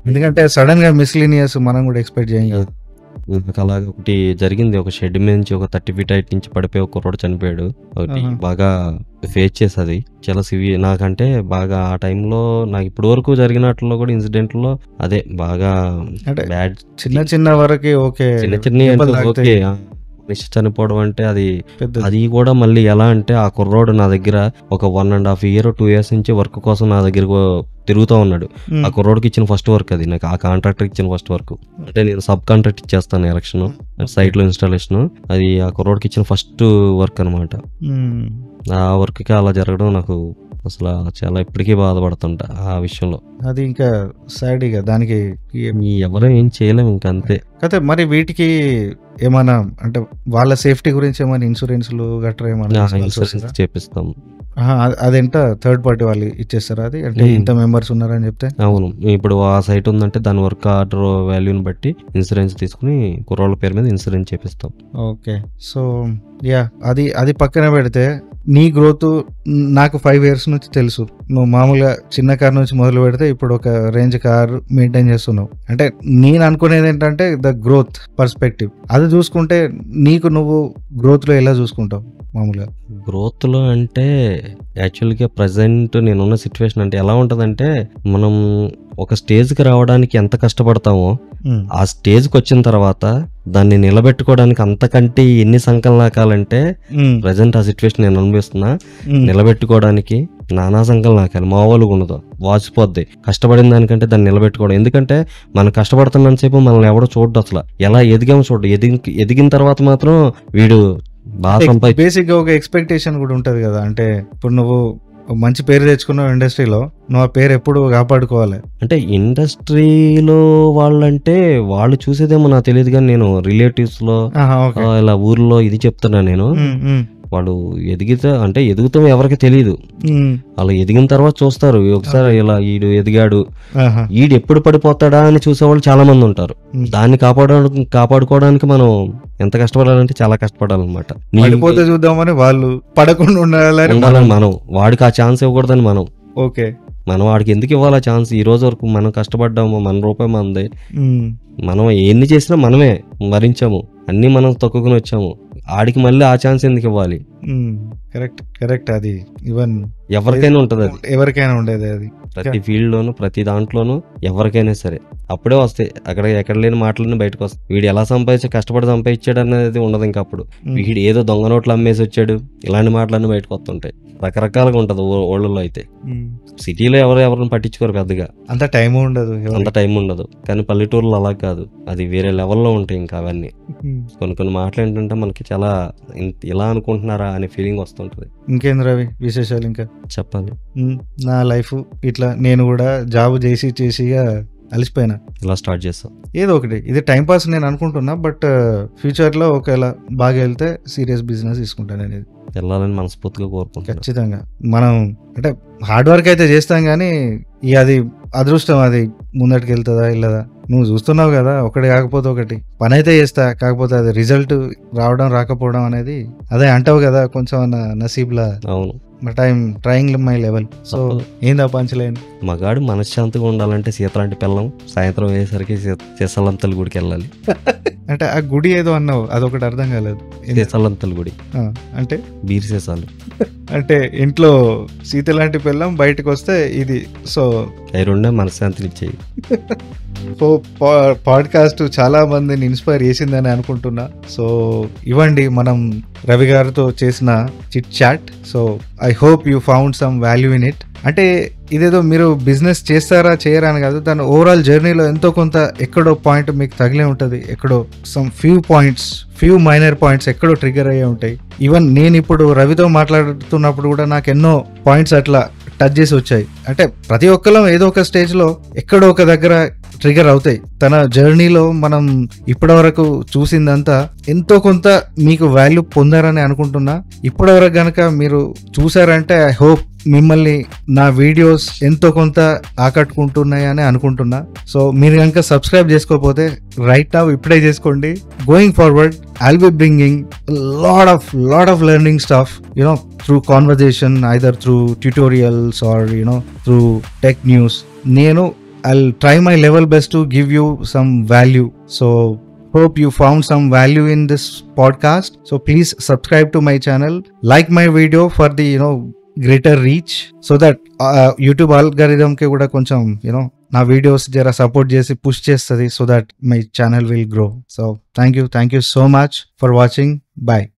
ఎందుకంటే సడన్ గా మిస్లీనియస్ మనం కూడా ఎక్స్పెక్ట్ చేయం కదా. అలాగే ఒకటి జరిగింది. ఒక షెడ్ మీద నుంచి ఒక 30 feet హైట్ నుంచి పడిపోయి ఒక కుర్రోడు చనిపోయాడు. ఒకటి బాగా ఫేస్ చేసేది చాలా సివియర్. నాకంటే బాగా ఆ టైంలో నాకు ఇప్పటి వరకు జరిగినట్లో కూడా ఇన్సిడెంట్లో అదే బాగా బ్యాడ్. చిన్న వరకు ఓకే, ఓకే. మనిషి చనిపోవడం అంటే అది కూడా మళ్ళీ ఎలా అంటే ఆ కుర్రోడు నా దగ్గర ఒక 1.5 year 2 years నుంచి వర్క్ కోసం నా దగ్గర తిరుగుతూ ఉన్నాడు. ఆ కుర్రోడికి ఇచ్చిన ఫస్ట్ వర్క్ అది, నాకు ఆ కాంట్రాక్టర్ ఇచ్చిన ఫస్ట్ వర్క్. అంటే నేను సబ్ కాంట్రాక్ట్ ఇచ్చేస్తాను ఎలక్షన్ సైట్ లో ఇన్స్టాలేషన్, అది ఆ కుర్రోడికి ఇచ్చిన ఫస్ట్ వర్క్ అనమాట. ఆ వర్క్ కి అలా జరగడం నాకు అసలు చాలా ఇప్పటికీ బాధపడుతుంటా ఆ విషయంలో. అది ఇంకా సాడీగా దానికి ఎవరూ ఏం చేయలేము ఇంకా అంతే. అయితే మరి వీటికి ఏమైనా అంటే వాళ్ళ సేఫ్టీ గురించి ఏమైనా ఇన్సూరెన్స్లు గట్రా ఏమైనా చేపిస్తాం? అదెంత థర్డ్ పార్టీ వాళ్ళు ఇచ్చేస్తారా అది? అంటే ఇంత మెంబర్స్ ఉన్నారని చెప్తే? అవును. ఇప్పుడు ఆ సైట్ ఉందంటే దాని వర్క్ ఆర్డర్ వాల్యూని బట్టి ఇన్సూరెన్స్ తీసుకుని కుర్రోళ్ళ పేరు మీద ఇన్సూరెన్స్ చేపిస్తాం. ఓకే. సో అది పక్కన పెడితే నీ గ్రోత్ నాకు 5 years నుంచి తెలుసు. నువ్వు మామూలుగా చిన్న కార్ నుంచి మొదలు పెడితే ఇప్పుడు ఒక రేంజ్ కార్ మెయింటైన్ చేస్తున్నావు. అంటే నేను అనుకునేది ఏంటంటే ద గ్రోత్ పర్స్పెక్టివ్. అది చూసుకుంటే నీకు నువ్వు గ్రోత్ లో ఎలా చూసుకుంటావు మామూలుగా? గ్రోత్ లో అంటే యాక్చువల్గా ప్రజెంట్ నేనున్న సిచ్యువేషన్ అంటే ఎలా ఉంటదంటే, మనం ఒక స్టేజ్కి రావడానికి ఎంత కష్టపడతామో ఆ స్టేజ్కి వచ్చిన తర్వాత దాన్ని నిలబెట్టుకోవడానికి అంతకంటే ఎన్ని సంకలనాకాలంటే ప్రజెంట్ ఆ సిచ్యువేషన్ నేను అనుభవిస్తున్నా. నిలబెట్టుకోవడానికి నానా సంకలనాకాలు మామూలుగా ఉండదు, వాచిపోద్ది. కష్టపడిన దానికంటే దాన్ని నిలబెట్టుకోవడం. ఎందుకంటే మనం కష్టపడుతున్నంతసేపు మనల్ని ఎవడో చూడదు, అసలు ఎలా ఎదిగామో చూడదు. ఎదిగిన తర్వాత మాత్రం వీడు బాగా బేసిక్ గా ఒక ఎక్స్పెక్టేషన్ కూడా ఉంటది కదా. అంటే ఇప్పుడు నువ్వు మంచి పేరు తెచ్చుకున్నావు ఇండస్ట్రీలో, నువ్వు ఆ పేరు ఎప్పుడు కాపాడుకోవాలి. అంటే ఇండస్ట్రీలో వాళ్ళంటే వాళ్ళు చూసేదేమో నాకు తెలియదు, కానీ నేను రిలేటివ్స్ లో ఇలా ఊర్లో ఇది చెప్తున్నా నేను. వాడు ఎదుగుతాం ఎవరికి తెలియదు. అలా ఎదిగిన తర్వాత చూస్తారు ఒకసారి ఇలా ఈడు ఎదిగాడు, ఈడు ఎప్పుడు పడిపోతాడా అని చూసేవాళ్ళు చాలా మంది ఉంటారు. దాన్ని కాపాడుకోవడానికి మనం ఎంత కష్టపడాలంటే చాలా కష్టపడాలన్నమాట. పడిపోతే చూద్దామని వాళ్ళు పడకుండా ఉండాలని మనం వాడికి ఆ ఛాన్స్ ఇవ్వకూడదని మనం. ఓకే, మనం వాడికి ఎందుకు ఇవ్వాలి ఆ ఛాన్స్? ఈ రోజు వరకు మనం కష్టపడ్డాము, మన రూపాయి మనది. మనం ఎన్ని చేసినా మనమే భరించాము, అన్ని మనం తొక్కుని వచ్చాము. ఆడికి మళ్ళీ ఆ ఛాన్స్ ఎందుకు ఇవ్వాలి? కరెక్ట్. అది ఈవెన్ ఎవరికైనా ఉంటది, అది ఎవరికైనా ఉండేది. అది ప్రతి ఫీల్డ్ లోను ప్రతి దాంట్లోనూ ఎవరికైనా సరే అప్పుడే వస్తాయి. ఎక్కడ లేని మాటలన్నీ బయటకు వస్తాయి. వీడు ఎలా కష్టపడి సంపాదించాడు అనేది ఉండదు. ఇంకా అప్పుడు వీడు ఏదో దొంగ నోట్లు అమ్మేసి వచ్చాడు, ఇలాంటి మాటలన్నీ బయటకు వస్తుంటాయి. రకరకాలుగా ఉంటది ఊళ్ళలో అయితే. సిటీలో ఎవరిని పట్టించుకోరు పెద్దగా, అంత టైం ఉండదు. కానీ పల్లెటూరులో అలా కాదు, అది వేరే లెవెల్లో ఉంటాయి. ఇంకా అవన్నీ కొన్ని మాటలు ఏంటంటే మనకి చాలా ఇలా అనుకుంటున్నారా అనే ఫీలింగ్ వస్తుంటది. ఇంకేంది రవి విశేషాలు? ఇంకా చెప్పాలి. నా లైఫ్ ఇట్లా నేను కూడా జాబ్ చేసిగా అలిసిపోయినా, ఇలా స్టార్ట్ చేస్తాం ఏదో ఒకటి. ఇది టైం పాస్ నేను అనుకుంటున్నా, బట్ ఫ్యూచర్ లో ఒకవేళ బాగా వెళ్తే సీరియస్ బిజినెస్ తీసుకుంటాను అనేది. వెళ్ళాలని మనస్ఫూర్తిగా కోరుకుంటాను. ఖచ్చితంగా మనం అంటే హార్డ్ వర్క్ అయితే చేస్తాం, కానీ అది అదృష్టం, అది ముందటికి వెళ్తుందా వెళ్ళదా నువ్వు చూస్తున్నావు కదా. ఒకటి కాకపోతే ఒకటి పని అయితే చేస్తా, కాకపోతే అది రిజల్ట్ రావడం రాకపోవడం అనేది అదే అంటావు కదా, కొంచెం నసీబ్లా. అవును, but I'm trying my level. So ఏందా పంచలేన్ మగాడు మనశ్శాంతిగా ఉండాలంటే సీతలాంటి పిల్లం సాయంత్రం అయ్యేసరికి సీసలంతల గుడికి వెళ్ళాలి. అంటే ఆ గుడి ఏదో అన్నావు, అదొకటి అర్థం కాలేదు. సీసలంతల గుడి అంటే బీర్ సీసాలు. అంటే ఇంట్లో సీత లాంటి పిల్లం బయటకు వస్తే ఇది. సో అవి రెండే మనశ్శాంతినిచ్చేయి. సో పాడ్కాస్ట్ చాలా మందిని ఇన్స్పైర్ చేసిందని అనుకుంటున్నా. సో ఇవ్వండి మనం రవి గారితో చేసిన chit chat. So I hope you found some value in it. అంటే ఇదేదో మీరు బిజినెస్ చేస్తారా చేయరా అని కాదు, దాని ఓవరాల్ జర్నీలో ఎంతో కొంత ఎక్కడో పాయింట్ మీకు తగిలే ఉంటుంది, ఎక్కడో సమ్ ఫ్యూ మైనర్ పాయింట్స్ ఎక్కడో ట్రిగర్ అయ్యే ఉంటాయి. ఈవెన్ నేను ఇప్పుడు రవితో మాట్లాడుతున్నప్పుడు కూడా నాకు ఎన్నో పాయింట్స్ అట్లా టచ్ చేసి వచ్చాయి. అంటే ప్రతి ఒక్కరం ఏదో ఒక స్టేజ్ లో ఎక్కడో ఒక దగ్గర ట్రిగర్ అవుతాయి. తన జర్నీలో మనం ఇప్పటి వరకు చూసిందంతా ఎంతో కొంత మీకు వాల్యూ పొందారని అనుకుంటున్నా. ఇప్పటి వరకు గనక మీరు చూసారంటే ఐ హోప్ మిమ్మల్ని నా వీడియోస్ ఎంతో కొంత ఆకట్టుకుంటున్నాయని అనుకుంటున్నా. సో మీరు కనుక సబ్స్క్రైబ్ చేసుకోకపోతే రైట్ నౌ ఇప్పుడే చేసుకోండి. Going forward I'll be bringing a lot of learning stuff, through conversation, either through tutorials or through tech news. I'll try my level best to give you some value. So hope you found some value in this podcast. So please subscribe to my channel, like my video for the greater reach, so that YouTube algorithm ke kuda koncham నా వీడియోస్ జర సపోర్ట్ చేసి పుష్ చేస్తుంది, so that my channel will grow. So thank you so much for watching. Bye.